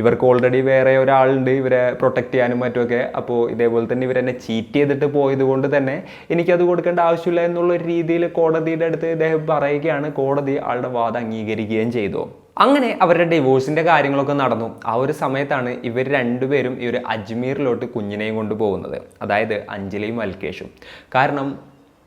ഇവർക്ക് ഓൾറെഡി വേറെ ഒരാളുണ്ട് ഇവരെ പ്രൊട്ടക്റ്റ് ചെയ്യാനും മറ്റുമൊക്കെ. അപ്പോൾ ഇതേപോലെ തന്നെ ഇവരെന്നെ ചീറ്റ് ചെയ്തിട്ട് പോയത് കൊണ്ട് തന്നെ എനിക്കത് കൊടുക്കേണ്ട ആവശ്യമില്ല എന്നുള്ളൊരു രീതിയിൽ കോടതിയുടെ അടുത്ത് ഇദ്ദേഹം പറയുകയാണ്. കോടതി ആളുടെ വാദം അംഗീകരിക്കുകയും ചെയ്തു. അങ്ങനെ അവരുടെ ഡിവോഴ്സിൻ്റെ കാര്യങ്ങളൊക്കെ നടന്നു. ആ ഒരു സമയത്താണ് ഇവർ രണ്ടുപേരും ഈ ഒരു അജ്മീറിലോട്ട് കുഞ്ഞിനെയും കൊണ്ട് പോകുന്നത്, അതായത് അഞ്ജലിയും അൽകേഷും. കാരണം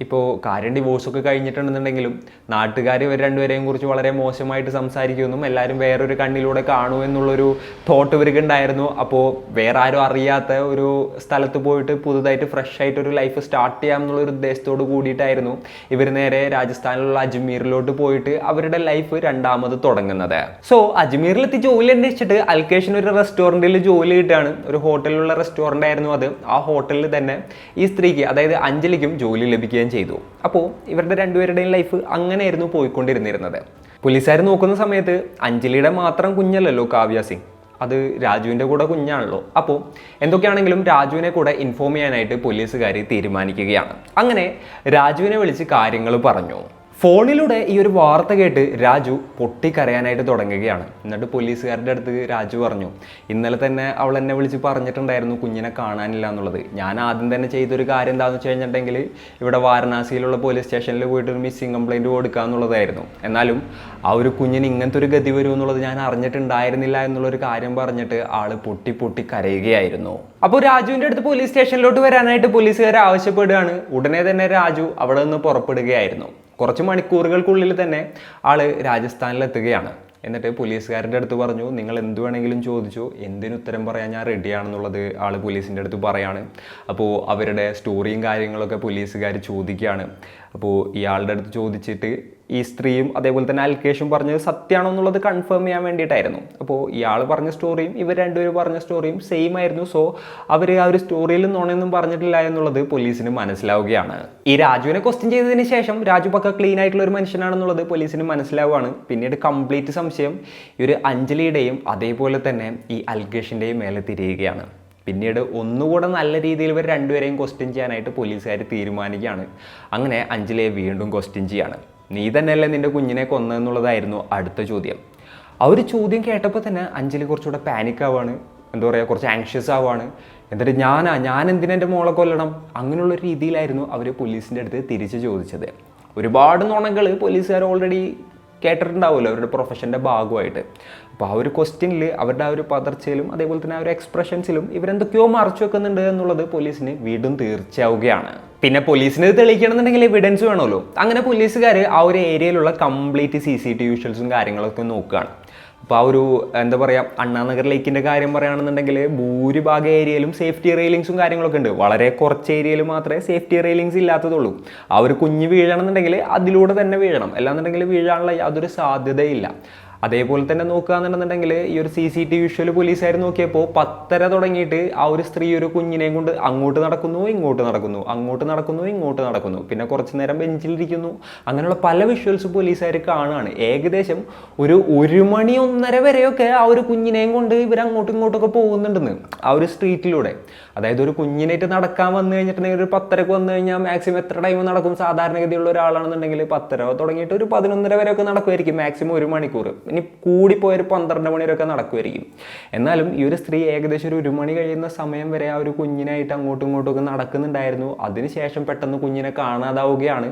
ഇപ്പോൾ കാര്യം ഡിവോഴ്സൊക്കെ കഴിഞ്ഞിട്ടുണ്ടെന്നുണ്ടെങ്കിലും നാട്ടുകാർ ഇവർ രണ്ടുപേരെയും കുറിച്ച് വളരെ മോശമായിട്ട് സംസാരിക്കുമെന്നും എല്ലാവരും വേറൊരു കണ്ണിലൂടെ കാണൂ എന്നുള്ളൊരു തോട്ട് ഇവർക്ക് ഉണ്ടായിരുന്നു. അപ്പോൾ വേറെ ആരും അറിയാത്ത ഒരു സ്ഥലത്ത് പോയിട്ട് പുതുതായിട്ട് ഫ്രഷ് ആയിട്ടൊരു ലൈഫ് സ്റ്റാർട്ട് ചെയ്യാം എന്നുള്ളൊരു ഉദ്ദേശത്തോട് കൂടിയിട്ടായിരുന്നു ഇവർ നേരെ രാജസ്ഥാനിലുള്ള അജ്മീറിലോട്ട് പോയിട്ട് അവരുടെ ലൈഫ് രണ്ടാമത് തുടങ്ങുന്നത്. സോ അജ്മീറിലെത്തി ജോലി അന്വേഷിച്ചിട്ട് അൽകേഷിന് ഒരു റെസ്റ്റോറൻറ്റിൽ ജോലി കിട്ടുകയാണ്. ഒരു ഹോട്ടലിലുള്ള റെസ്റ്റോറൻ്റ് ആയിരുന്നു അത്. ആ ഹോട്ടലിൽ തന്നെ ഈ സ്ത്രീക്ക്, അതായത് അഞ്ജലിക്കും ജോലി ലഭിക്കുകയും ചെയ്തു. അപ്പോൾ ഇവരുടെ രണ്ടുപേരുടെയും ലൈഫ് അങ്ങനെയായിരുന്നു പോയിക്കൊണ്ടിരുന്നിരുന്നത്. പോലീസുകാർ നോക്കുന്ന സമയത്ത് അഞ്ജലിയുടെ മാത്രം കുഞ്ഞല്ലല്ലോ കാവ്യ സിംഗ്, അത് രാജുവിൻ്റെ കൂടെ കുഞ്ഞാണല്ലോ. അപ്പോൾ എന്തൊക്കെയാണെങ്കിലും രാജുവിനെ കൂടെ ഇൻഫോം ചെയ്യാനായിട്ട് പോലീസുകാർ തീരുമാനിക്കുകയാണ്. അങ്ങനെ രാജുവിനെ വിളിച്ച് കാര്യങ്ങൾ പറഞ്ഞു. ഫോണിലൂടെ ഈ ഒരു വാർത്ത കേട്ട് രാജു പൊട്ടിക്കരയാനായിട്ട് തുടങ്ങുകയാണ്. എന്നിട്ട് പോലീസുകാരുടെ അടുത്ത് രാജു പറഞ്ഞു, ഇന്നലെ തന്നെ അവൾ എന്നെ വിളിച്ച് പറഞ്ഞിട്ടുണ്ടായിരുന്നു കുഞ്ഞിനെ കാണാനില്ല എന്നുള്ളത്. ഞാൻ ആദ്യം തന്നെ ചെയ്തൊരു കാര്യം എന്താണെന്ന് വെച്ച് കഴിഞ്ഞിട്ടുണ്ടെങ്കിൽ ഇവിടെ വാരണാസിയിലുള്ള പോലീസ് സ്റ്റേഷനിൽ പോയിട്ട് ഒരു മിസ്സിംഗ് കംപ്ലയിൻറ്റ് കൊടുക്കുക എന്നുള്ളതായിരുന്നു. എന്നാലും ആ ഒരു കുഞ്ഞിന് ഇങ്ങനത്തെ ഒരു ഗതി വരും എന്നുള്ളത് ഞാൻ അറിഞ്ഞിട്ടുണ്ടായിരുന്നില്ല എന്നുള്ളൊരു കാര്യം പറഞ്ഞിട്ട് ആള് പൊട്ടി കരയുകയായിരുന്നു. അപ്പോൾ രാജുവിൻ്റെ അടുത്ത് പോലീസ് സ്റ്റേഷനിലോട്ട് വരാനായിട്ട് പോലീസുകാർ ആവശ്യപ്പെടുകയാണ്. ഉടനെ തന്നെ രാജു അവിടെ നിന്ന് പുറപ്പെടുകയായിരുന്നു. കുറച്ച് മണിക്കൂറുകൾക്കുള്ളിൽ തന്നെ ആള് രാജസ്ഥാനിലെത്തുകയാണ്. എന്നിട്ട് പോലീസുകാരുടെ അടുത്ത് പറഞ്ഞു, നിങ്ങൾ എന്ത് വേണമെങ്കിലും ചോദിച്ചു, എന്തിനുത്തരം പറയാൻ ഞാൻ റെഡിയാണെന്നുള്ളത് ആൾ പോലീസിൻ്റെ അടുത്ത് പറയാണ്. അപ്പോൾ അവരുടെ സ്റ്റോറിയും കാര്യങ്ങളൊക്കെ പോലീസുകാർ ചോദിക്കുകയാണ്. അപ്പോൾ ഇയാളുടെ അടുത്ത് ചോദിച്ചിട്ട് ഈ സ്ത്രീയും അതേപോലെ തന്നെ അൽകേഷും പറഞ്ഞത് സത്യമാണോ എന്നുള്ളത് കൺഫേം ചെയ്യാൻ വേണ്ടിയിട്ടായിരുന്നു. അപ്പോൾ ഇയാൾ പറഞ്ഞ സ്റ്റോറിയും ഇവർ രണ്ടുപേരും പറഞ്ഞ സ്റ്റോറിയും സെയിം ആയിരുന്നു. സോ അവർ ആ ഒരു സ്റ്റോറിയിൽ നുണയൊന്നും പറഞ്ഞിട്ടില്ല എന്നുള്ളത് പോലീസിന് മനസ്സിലാവുകയാണ്. ഈ രാജുവിനെ ക്വസ്റ്റ്യൻ ചെയ്തതിന് ശേഷം രാജു പക്ക ക്ലീൻ ആയിട്ടുള്ള ഒരു മനുഷ്യനാണെന്നുള്ളത് പോലീസിന് മനസ്സിലാവുകയാണ്. പിന്നീട് കംപ്ലീറ്റ് സംശയം ഈ ഒരു അഞ്ജലിയുടെയും അതേപോലെ തന്നെ ഈ അൽകേഷിൻ്റെയും മേലെ തിരിയുകയാണ്. പിന്നീട് ഒന്നുകൂടെ നല്ല രീതിയിൽ ഇവർ രണ്ടുപേരെയും ക്വസ്റ്റ്യൻ ചെയ്യാനായിട്ട് പോലീസുകാർ തീരുമാനിക്കുകയാണ്. അങ്ങനെ അഞ്ജലിയെ വീണ്ടും ക്വസ്റ്റ്യൻ ചെയ്യാണ്. നീ തന്നെയല്ലേ നിൻ്റെ കുഞ്ഞിനെ കൊന്നതെന്നുള്ളതായിരുന്നു അടുത്ത ചോദ്യം. ആ ഒരു ചോദ്യം കേട്ടപ്പോൾ തന്നെ അഞ്ജലി കുറച്ചുകൂടെ പാനിക് ആവുകയാണ്, എന്താ പറയുക, കുറച്ച് ആങ്ഷ്യസ് ആവുകയാണ്. എന്നിട്ട് ഞാൻ എന്തിനാ എൻ്റെ മോളെ കൊല്ലണം, അങ്ങനെയുള്ളൊരു രീതിയിലായിരുന്നു അവർ പോലീസിൻ്റെ അടുത്ത് തിരിച്ച് ചോദിച്ചത്. ഒരുപാട് നുണകൾ പോലീസുകാർ ഓൾറെഡി കേട്ടിട്ടുണ്ടാവുമല്ലോ അവരുടെ പ്രൊഫഷൻ്റെ ഭാഗമായിട്ട്. അപ്പോൾ ആ ഒരു ക്വസ്റ്റ്യനിൽ അവരുടെ ആ ഒരു പതർച്ചയിലും അതേപോലെ തന്നെ ആ ഒരു എക്സ്പ്രഷൻസിലും ഇവരെന്തൊക്കെയോ മറച്ചു വെക്കുന്നുണ്ട് എന്നുള്ളത് പോലീസിന് വീണ്ടും തീർച്ചയാവുകയാണ്. പിന്നെ പോലീസിന് ഇത് തെളിയിക്കണമെന്നുണ്ടെങ്കിൽ എവിഡൻസ് വേണമല്ലോ. അങ്ങനെ പോലീസുകാർ ആ ഒരു ഏരിയയിലുള്ള കംപ്ലീറ്റ് CCTV വിഷ്വൽസും കാര്യങ്ങളൊക്കെ നോക്കുകയാണ്. അപ്പോൾ ആ ഒരു എന്താ പറയുക, അണ്ണാനഗർ ലേക്കിൻ്റെ കാര്യം പറയുകയാണെന്നുണ്ടെങ്കിൽ ഭൂരിഭാഗം ഏരിയയിലും സേഫ്റ്റി റെയിലിങ്സും കാര്യങ്ങളൊക്കെ ഉണ്ട്. വളരെ കുറച്ച് ഏരിയയിൽ മാത്രമേ സേഫ്റ്റി റെയിലിങ്സ് ഇല്ലാത്തതുള്ളൂ. ആ ഒരു കുഞ്ഞ് വീഴണമെന്നുണ്ടെങ്കിൽ അതിലൂടെ തന്നെ വീഴണം, അല്ലാന്നുണ്ടെങ്കിൽ വീഴാനുള്ള യാതൊരു സാധ്യതയില്ല. അതേപോലെ തന്നെ നോക്കുകയാണെന്നുണ്ടെങ്കിൽ ഈ ഒരു CCTV വിഷ്വൽ പോലീസുകാർ നോക്കിയപ്പോൾ 10:30 തുടങ്ങിയിട്ട് ആ ഒരു സ്ത്രീ ഒരു കുഞ്ഞിനെയും കൊണ്ട് അങ്ങോട്ട് നടക്കുന്നു, ഇങ്ങോട്ട് നടക്കുന്നു, അങ്ങോട്ട് നടക്കുന്നു, ഇങ്ങോട്ട് നടക്കുന്നു, പിന്നെ കുറച്ച് നേരം ബെഞ്ചിലിരിക്കുന്നു. അങ്ങനെയുള്ള പല വിഷ്വൽസ് പോലീസുകാർ കാണുകയാണ്. ഏകദേശം ഒരു 1 മണി 1:30 വരെയൊക്കെ ആ ഒരു കുഞ്ഞിനെയും കൊണ്ട് ഇവർ അങ്ങോട്ടും ഇങ്ങോട്ടൊക്കെ പോകുന്നുണ്ടെന്ന് ആ ഒരു സ്ട്രീറ്റിലൂടെ. അതായത് ഒരു കുഞ്ഞിനായിട്ട് നടക്കാൻ വന്നു കഴിഞ്ഞിട്ടുണ്ടെങ്കിൽ ഒരു 10:30 വന്നു കഴിഞ്ഞാൽ മാക്സിമം എത്ര ടൈം നടക്കും? സാധാരണഗതിയുള്ള ഒരാളാണെന്നുണ്ടെങ്കിൽ 10:30 തുടങ്ങിയിട്ട് ഒരു 11:30 വരെയൊക്കെ നടക്കുമായിരിക്കും, മാക്സിമം 1 മണിക്കൂർ. ഇനി കൂടിപ്പോയൊരു 12 മണി വരെയൊക്കെ നടക്കുമായിരിക്കും. എന്നാലും ഈ ഒരു സ്ത്രീ ഏകദേശം ഒരു 1 മണി കഴിയുന്ന സമയം വരെ ആ ഒരു കുഞ്ഞിനായിട്ട് അങ്ങോട്ടും ഇങ്ങോട്ടും ഒക്കെ നടക്കുന്നുണ്ടായിരുന്നു. അതിനുശേഷം പെട്ടെന്ന് കുഞ്ഞിനെ കാണാതാവുകയാണ്.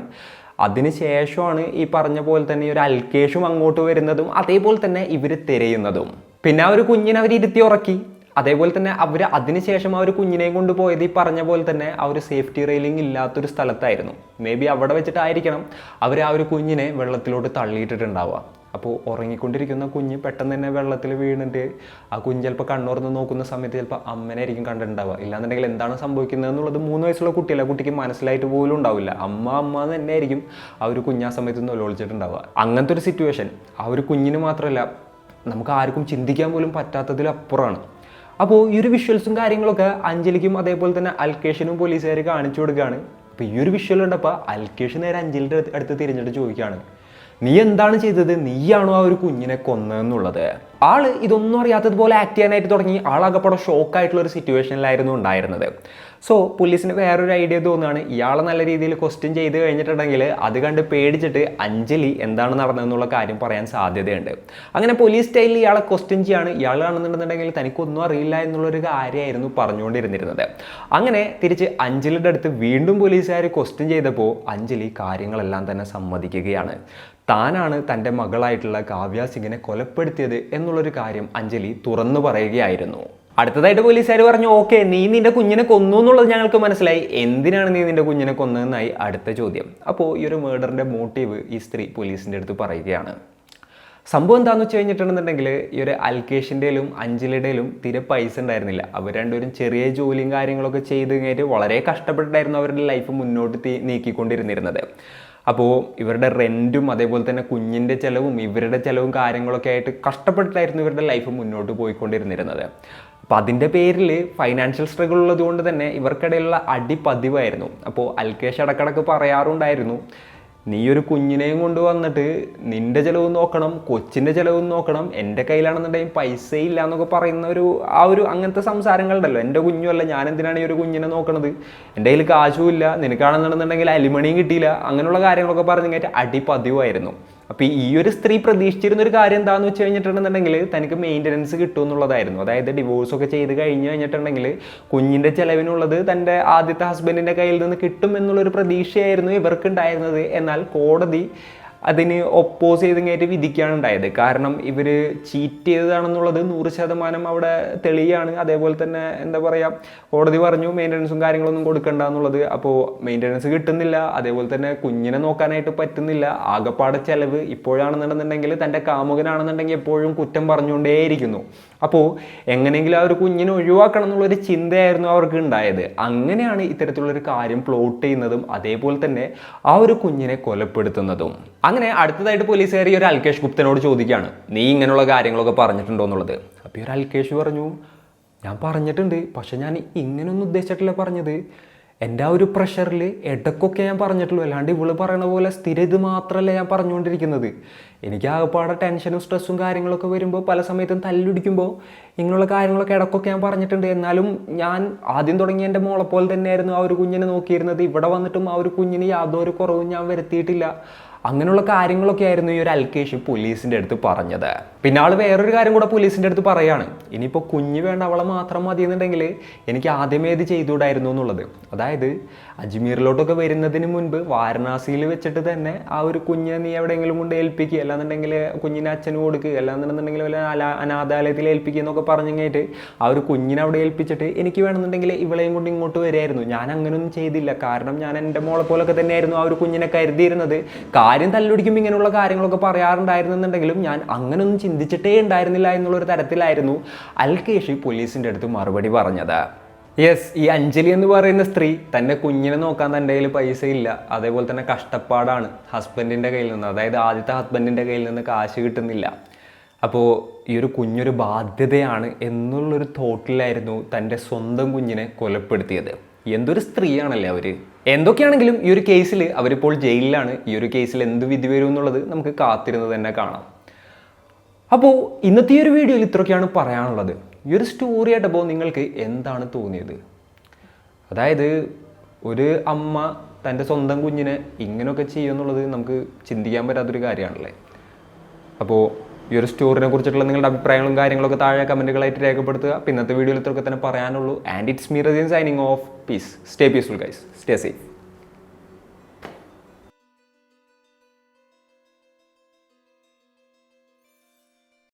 അതിനുശേഷമാണ് ഈ പറഞ്ഞ പോലെ തന്നെ ഈ ഒരു അൽക്കേഷും അങ്ങോട്ട് വരുന്നതും അതേപോലെ തന്നെ ഇവർ തിരയുന്നതും. പിന്നെ ആ ഒരു കുഞ്ഞിനെ അവർ ഇരുത്തി ഉറക്കി. അതേപോലെ തന്നെ അവർ അതിനുശേഷം ആ ഒരു കുഞ്ഞിനെയും കൊണ്ടുപോയത് ഈ പറഞ്ഞ പോലെ തന്നെ ആ ഒരു സേഫ്റ്റി റെയിലിംഗ് ഇല്ലാത്തൊരു സ്ഥലത്തായിരുന്നു. മേ ബി അവിടെ വെച്ചിട്ടായിരിക്കണം അവർ ആ ഒരു കുഞ്ഞിനെ വെള്ളത്തിലോട്ട് തള്ളിയിട്ടിട്ടുണ്ടാവുക. അപ്പോൾ ഉറങ്ങിക്കൊണ്ടിരിക്കുന്ന കുഞ്ഞ് പെട്ടെന്ന് തന്നെ വെള്ളത്തിൽ വീണിട്ട് ആ കുഞ്ഞ് ചിലപ്പോൾ കണ്ണുറന്ന് നോക്കുന്ന സമയത്ത് ചിലപ്പോൾ അമ്മനായിരിക്കും കണ്ടിട്ടുണ്ടാവുക. ഇല്ലാന്നുണ്ടെങ്കിൽ എന്താണ് സംഭവിക്കുന്നത് എന്നുള്ളത് 3 വയസ്സുള്ള കുട്ടിയല്ല, കുട്ടിക്ക് മനസ്സിലായിട്ട് പോലും ഉണ്ടാവില്ല. അമ്മ എന്ന് തന്നെ ആയിരിക്കും ആ ഒരു കുഞ്ഞ് ആ സമയത്ത് നൊലോളിച്ചിട്ടുണ്ടാവുക. അങ്ങനത്തെ ഒരു സിറ്റുവേഷൻ ആ ഒരു കുഞ്ഞിന് മാത്രമല്ല നമുക്ക് ആർക്കും ചിന്തിക്കാൻ പോലും പറ്റാത്തതിലപ്പുറമാണ്. അപ്പോൾ ഈ ഒരു വിഷ്വൽസും കാര്യങ്ങളൊക്കെ അഞ്ജലിക്കും അതേപോലെ തന്നെ അൽക്കേഷിനും പോലീസുകാർ കാണിച്ചു കൊടുക്കുകയാണ്. അപ്പോൾ ഈ ഒരു വിഷ്വൽ കണ്ടപ്പോൾ അൽക്കേഷ് നേരെ അഞ്ജലിയുടെ അടുത്ത് തിരിഞ്ഞിട്ട് ചോദിക്കുകയാണ്, നീ എന്താണ് ചെയ്തത്? നീയാണോ ആ ഒരു കുഞ്ഞിനെ കൊന്നതെന്നുള്ളത്. ആള് ഇതൊന്നും അറിയാത്തതുപോലെ ആക്ട് ചെയ്യാനായിട്ട് തുടങ്ങി. ആളാകപ്പെടെ ഷോക്കായിട്ടുള്ള ഒരു സിറ്റുവേഷനിലായിരുന്നു ഉണ്ടായിരുന്നത്. സോ പോലീസിന് വേറൊരു ഐഡിയ തോന്നുകയാണ്, ഇയാളെ നല്ല രീതിയിൽ ക്വസ്റ്റ്യൻ ചെയ്ത് കഴിഞ്ഞിട്ടുണ്ടെങ്കിൽ അത് കണ്ട് പേടിച്ചിട്ട് അഞ്ജലി എന്താണ് നടന്നതെന്നുള്ള കാര്യം പറയാൻ സാധ്യതയുണ്ട്. അങ്ങനെ പോലീസ് സ്റ്റൈലിൽ ഇയാളെ ക്വസ്റ്റ്യൻ ചെയ്യാണ്. ഇയാളാണെന്നുണ്ടെന്നുണ്ടെങ്കിൽ തനിക്കൊന്നും അറിയില്ല എന്നുള്ളൊരു കാര്യമായിരുന്നു പറഞ്ഞുകൊണ്ടിരുന്നിരുന്നത്. അങ്ങനെ തിരിച്ച് അഞ്ജലിയുടെ അടുത്ത് വീണ്ടും പോലീസുകാർ ക്വസ്റ്റ്യൻ ചെയ്തപ്പോൾ അഞ്ജലി കാര്യങ്ങളെല്ലാം തന്നെ സമ്മതിക്കുകയാണ്. താനാണ് തൻ്റെ മകളായിട്ടുള്ള കാവ്യ സിംഗിനെ കൊലപ്പെടുത്തിയത് എന്നുള്ളൊരു കാര്യം അഞ്ജലി തുറന്നു പറയുകയായിരുന്നു. അടുത്തതായിട്ട് പോലീസുകാർ പറഞ്ഞു, ഓക്കെ, നീ നിന്റെ കുഞ്ഞിനെ കൊന്നു എന്നുള്ളത് ഞങ്ങൾക്ക് മനസ്സിലായി, എന്തിനാണ് നീ നിന്റെ കുഞ്ഞിനെ കൊന്നതെന്നായി അടുത്ത ചോദ്യം. അപ്പോൾ ഈ ഒരു മേർഡറിൻ്റെ മോട്ടീവ് ഈ സ്ത്രീ പോലീസിൻ്റെ അടുത്ത് പറയുകയാണ്. സംഭവം എന്താണെന്ന് വെച്ച് കഴിഞ്ഞിട്ടുണ്ടെന്നുണ്ടെങ്കിൽ ഈ ഒരു അൽക്കേഷിൻ്റെയിലും അഞ്ജലിയുടെയിലും തീരെ പൈസ ഉണ്ടായിരുന്നില്ല. അവർ രണ്ടുപേരും ചെറിയ ജോലിയും കാര്യങ്ങളൊക്കെ ചെയ്ത് കഴിഞ്ഞിട്ട് വളരെ കഷ്ടപ്പെട്ടിട്ടായിരുന്നു അവരുടെ ലൈഫ് മുന്നോട്ട് നീക്കിക്കൊണ്ടിരുന്നിരുന്നത്. അപ്പോൾ ഇവരുടെ റെൻറ്റും അതേപോലെ തന്നെ കുഞ്ഞിൻ്റെ ചിലവും ഇവരുടെ ചിലവും കാര്യങ്ങളൊക്കെ ആയിട്ട് കഷ്ടപ്പെട്ടിട്ടായിരുന്നു ഇവരുടെ ലൈഫ് മുന്നോട്ട് പോയിക്കൊണ്ടിരുന്നിരുന്നത്. അപ്പോൾ അതിൻ്റെ പേരിൽ ഫൈനാൻഷ്യൽ സ്ട്രഗിൾ ഉള്ളത് കൊണ്ട് തന്നെ ഇവർക്കിടയിലുള്ള അടി പതിവായിരുന്നു. അപ്പോൾ അൽക്കേഷ് ഇടക്കിടക്ക് പറയാറുണ്ടായിരുന്നു, നീ ഒരു കുഞ്ഞിനെയും കൊണ്ട് വന്നിട്ട് നിൻ്റെ ചിലവും നോക്കണം, കൊച്ചിൻ്റെ ചിലവും നോക്കണം, എൻ്റെ കയ്യിലാണെന്നുണ്ടെങ്കിൽ പൈസയില്ല എന്നൊക്കെ പറയുന്ന ഒരു അങ്ങനത്തെ സംസാരങ്ങളുണ്ടല്ലോ. എൻ്റെ കുഞ്ഞുമല്ല, ഞാൻ എന്തിനാണ് ഈ ഒരു കുഞ്ഞിനെ നോക്കണത്, എൻ്റെ കയ്യിൽ കാശും ഇല്ല, നിനക്കാണെന്നുണ്ടെന്നുണ്ടെങ്കിൽ അലിമണിയും കിട്ടിയില്ല, അങ്ങനെയുള്ള കാര്യങ്ങളൊക്കെ പറഞ്ഞു കഴിഞ്ഞാൽ അടി പതിവായിരുന്നു. അപ്പോൾ ഈ ഒരു സ്ത്രീ പ്രതീക്ഷിച്ചിരുന്ന ഒരു കാര്യം എന്താണെന്ന് വെച്ച് കഴിഞ്ഞിട്ടുണ്ടെന്നുണ്ടെങ്കിൽ തനിക്ക് മെയിൻ്റനൻസ് കിട്ടും എന്നുള്ളതായിരുന്നു. അതായത് ഡിവോഴ്സൊക്കെ ചെയ്ത് കഴിഞ്ഞ് കഴിഞ്ഞിട്ടുണ്ടെങ്കിൽ കുഞ്ഞിൻ്റെ ചിലവിനുള്ളത് തൻ്റെ ആദ്യത്തെ ഹസ്ബൻഡിൻ്റെ കയ്യിൽ നിന്ന് കിട്ടും എന്നുള്ളൊരു പ്രതീക്ഷയായിരുന്നു ഇവർക്കുണ്ടായിരുന്നത്. എന്നാൽ കോടതി അതിന് ഒപ്പോസ് ചെയ്ത് കഴിഞ്ഞിട്ട് വിധിക്കുകയാണ് ഉണ്ടായത്. കാരണം ഇവർ ചീറ്റ് ചെയ്തതാണെന്നുള്ളത് 100% അവിടെ തെളിയാണ്. അതേപോലെ തന്നെ എന്താ പറയുക, കോടതി പറഞ്ഞു മെയിൻ്റനൻസും കാര്യങ്ങളൊന്നും കൊടുക്കണ്ട എന്നുള്ളത്. അപ്പോൾ മെയിൻ്റനൻസ് കിട്ടുന്നില്ല, അതേപോലെ തന്നെ കുഞ്ഞിനെ നോക്കാനായിട്ട് പറ്റുന്നില്ല. ആകപ്പാടെ ചിലവ് ഇപ്പോഴാണെന്നുണ്ടെന്നുണ്ടെങ്കിൽ തൻ്റെ കാമുകനാണെന്നുണ്ടെങ്കിൽ എപ്പോഴും കുറ്റം പറഞ്ഞുകൊണ്ടേയിരിക്കുന്നു. അപ്പോൾ എങ്ങനെയെങ്കിലും ആ ഒരു കുഞ്ഞിനെ ഒഴിവാക്കണം എന്നുള്ളൊരു ചിന്തയായിരുന്നു അവർക്ക് ഉണ്ടായത്. അങ്ങനെയാണ് ഇത്തരത്തിലുള്ളൊരു കാര്യം പ്ലോട്ട് ചെയ്യുന്നതും അതേപോലെ തന്നെ ആ ഒരു കുഞ്ഞിനെ കൊലപ്പെടുത്തുന്നതും. അങ്ങനെ അടുത്തതായിട്ട് പോലീസുകാർ ഈ ഒരു അൽക്കേഷ് ഗുപ്തനോട് ചോദിക്കുകയാണ്, നീ ഇങ്ങനെയുള്ള കാര്യങ്ങളൊക്കെ പറഞ്ഞിട്ടുണ്ടോ എന്നുള്ളത്. അപ്പോൾ ഈ ഒരു അൽക്കേഷ് പറഞ്ഞു, ഞാൻ പറഞ്ഞിട്ടുണ്ട്, പക്ഷെ ഞാൻ ഇങ്ങനെയൊന്നും ഉദ്ദേശിച്ചിട്ടില്ല പറഞ്ഞത്. എൻ്റെ ആ ഒരു പ്രഷറിൽ ഇടയ്ക്കൊക്കെ ഞാൻ പറഞ്ഞിട്ടുള്ളൂ, അല്ലാണ്ട് ഇവള് പറയണ പോലെ സ്ഥിരം ഇത് മാത്രമല്ല ഞാൻ പറഞ്ഞുകൊണ്ടിരിക്കുന്നത്. എനിക്ക് ആകെപ്പാടെ ടെൻഷനും സ്ട്രെസ്സും കാര്യങ്ങളൊക്കെ വരുമ്പോൾ പല സമയത്തും തല്ലുടിക്കുമ്പോൾ ഇങ്ങനെയുള്ള കാര്യങ്ങളൊക്കെ ഇടയ്ക്കൊക്കെ ഞാൻ പറഞ്ഞിട്ടുണ്ട്. എന്നാലും ഞാൻ ആദ്യം തുടങ്ങി എൻ്റെ മോളെ പോലെ തന്നെയായിരുന്നു ആ ഒരു കുഞ്ഞിനെ നോക്കിയിരുന്നത്. ഇവിടെ വന്നിട്ടും ആ ഒരു കുഞ്ഞിന് യാതൊരു കുറവും ഞാൻ വരുത്തിയിട്ടില്ല. അങ്ങനെയുള്ള കാര്യങ്ങളൊക്കെ ആയിരുന്നു ഈ ഒരു അൽകേഷ് പോലീസിൻ്റെ അടുത്ത് പറഞ്ഞത്. പിന്നെ ആൾ വേറൊരു കാര്യം കൂടെ പോലീസിൻ്റെ അടുത്ത് പറയാണ്, ഇനിയിപ്പോൾ കുഞ്ഞ് വേണ്ട അവളെ മാത്രം മതി എന്നുണ്ടെങ്കിൽ എനിക്ക് ആദ്യമേ ഇത് ചെയ്തുകൂടായിരുന്നു എന്നുള്ളത്. അതായത് അജ്മീറിലോട്ടൊക്കെ വരുന്നതിന് മുൻപ് വാരണാസിയിൽ വെച്ചിട്ട് തന്നെ ആ ഒരു കുഞ്ഞിനെ നീ എവിടെയെങ്കിലും കൊണ്ട് ഏൽപ്പിക്കുക, അല്ലാന്നുണ്ടെങ്കിൽ കുഞ്ഞിനെ അച്ഛന് കൊടുക്കുക, അല്ലാന്നുണ്ടെങ്കിൽ വല്ല അനാഥാലയത്തിൽ ഏൽപ്പിക്കുക എന്നൊക്കെ പറഞ്ഞു കഴിഞ്ഞിട്ട് ആ ഒരു കുഞ്ഞിനെ അവിടെ ഏൽപ്പിച്ചിട്ട് എനിക്ക് വേണമെന്നുണ്ടെങ്കിൽ ഇവളെയും കൊണ്ട് ഇങ്ങോട്ട് വരികയായിരുന്നു. ഞാൻ അങ്ങനെയൊന്നും ചെയ്തില്ല. കാരണം ഞാൻ എൻ്റെ മോളെ പോലൊക്കെ തന്നെയായിരുന്നു ആ ഒരു കുഞ്ഞിനെ കരുതിയിരുന്നത്. കാര്യം തല്ലുടിക്കുമ്പോൾ ഇങ്ങനെയുള്ള കാര്യങ്ങളൊക്കെ പറയാറുണ്ടായിരുന്നെന്നുണ്ടെങ്കിലും ഞാൻ അങ്ങനെയൊന്നും ചിന്തിച്ചിട്ടേ ഉണ്ടായിരുന്നില്ല എന്നുള്ളൊരു തരത്തിലായിരുന്നു അൽകേഷ് പോലീസിൻ്റെ അടുത്ത് മറുപടി പറഞ്ഞത്. യെസ്, ഈ അഞ്ജലി എന്ന് പറയുന്ന സ്ത്രീ തൻ്റെ കുഞ്ഞിനെ നോക്കാൻ തൻ്റെ കയ്യിൽ പൈസ ഇല്ല, അതേപോലെ തന്നെ കഷ്ടപ്പാടാണ് ഹസ്ബൻഡിൻ്റെ കയ്യിൽ നിന്ന്, അതായത് ആദ്യത്തെ ഹസ്ബൻഡിൻ്റെ കയ്യിൽ നിന്ന് കാശ് കിട്ടുന്നില്ല. അപ്പോൾ ഈ ഒരു കുഞ്ഞൊരു ബാധ്യതയാണ് എന്നുള്ളൊരു തോട്ടിലായിരുന്നു തൻ്റെ സ്വന്തം കുഞ്ഞിനെ കൊലപ്പെടുത്തിയത്. എന്തൊരു സ്ത്രീയാണല്ലേ അവർ. എന്തൊക്കെയാണെങ്കിലും ഈ ഒരു കേസിൽ അവരിപ്പോൾ ജയിലിലാണ്. ഈ ഒരു കേസിൽ എന്ത് വിധി വരും എന്നുള്ളത് നമുക്ക് കാത്തിരുന്ന് തന്നെ കാണാം. അപ്പോൾ ഇന്നത്തെ ഈ ഒരു വീഡിയോയിൽ ഇത്രയൊക്കെയാണ് പറയാനുള്ളത്. ഈ ഒരു സ്റ്റോറി ആയിട്ടപ്പോൾ നിങ്ങൾക്ക് എന്താണ് തോന്നിയത്? അതായത് ഒരു അമ്മ തൻ്റെ സ്വന്തം കുഞ്ഞിനെ ഇങ്ങനെയൊക്കെ ചെയ്യുമെന്നുള്ളത് നമുക്ക് ചിന്തിക്കാൻ പറ്റാത്തൊരു കാര്യമാണല്ലേ. അപ്പോൾ ഈ ഒരു സ്റ്റോറിനെ കുറിച്ചിട്ടുള്ള നിങ്ങളുടെ അഭിപ്രായങ്ങളും കാര്യങ്ങളൊക്കെ താഴെ കമൻറ്റുകളായിട്ട് രേഖപ്പെടുത്തുക. ഇന്നത്തെ വീഡിയോയിൽ ഇത്രയൊക്കെ തന്നെ പറയാനുള്ളൂ. And it's me Razeen signing off. Peace. Stay peaceful guys. Stay safe.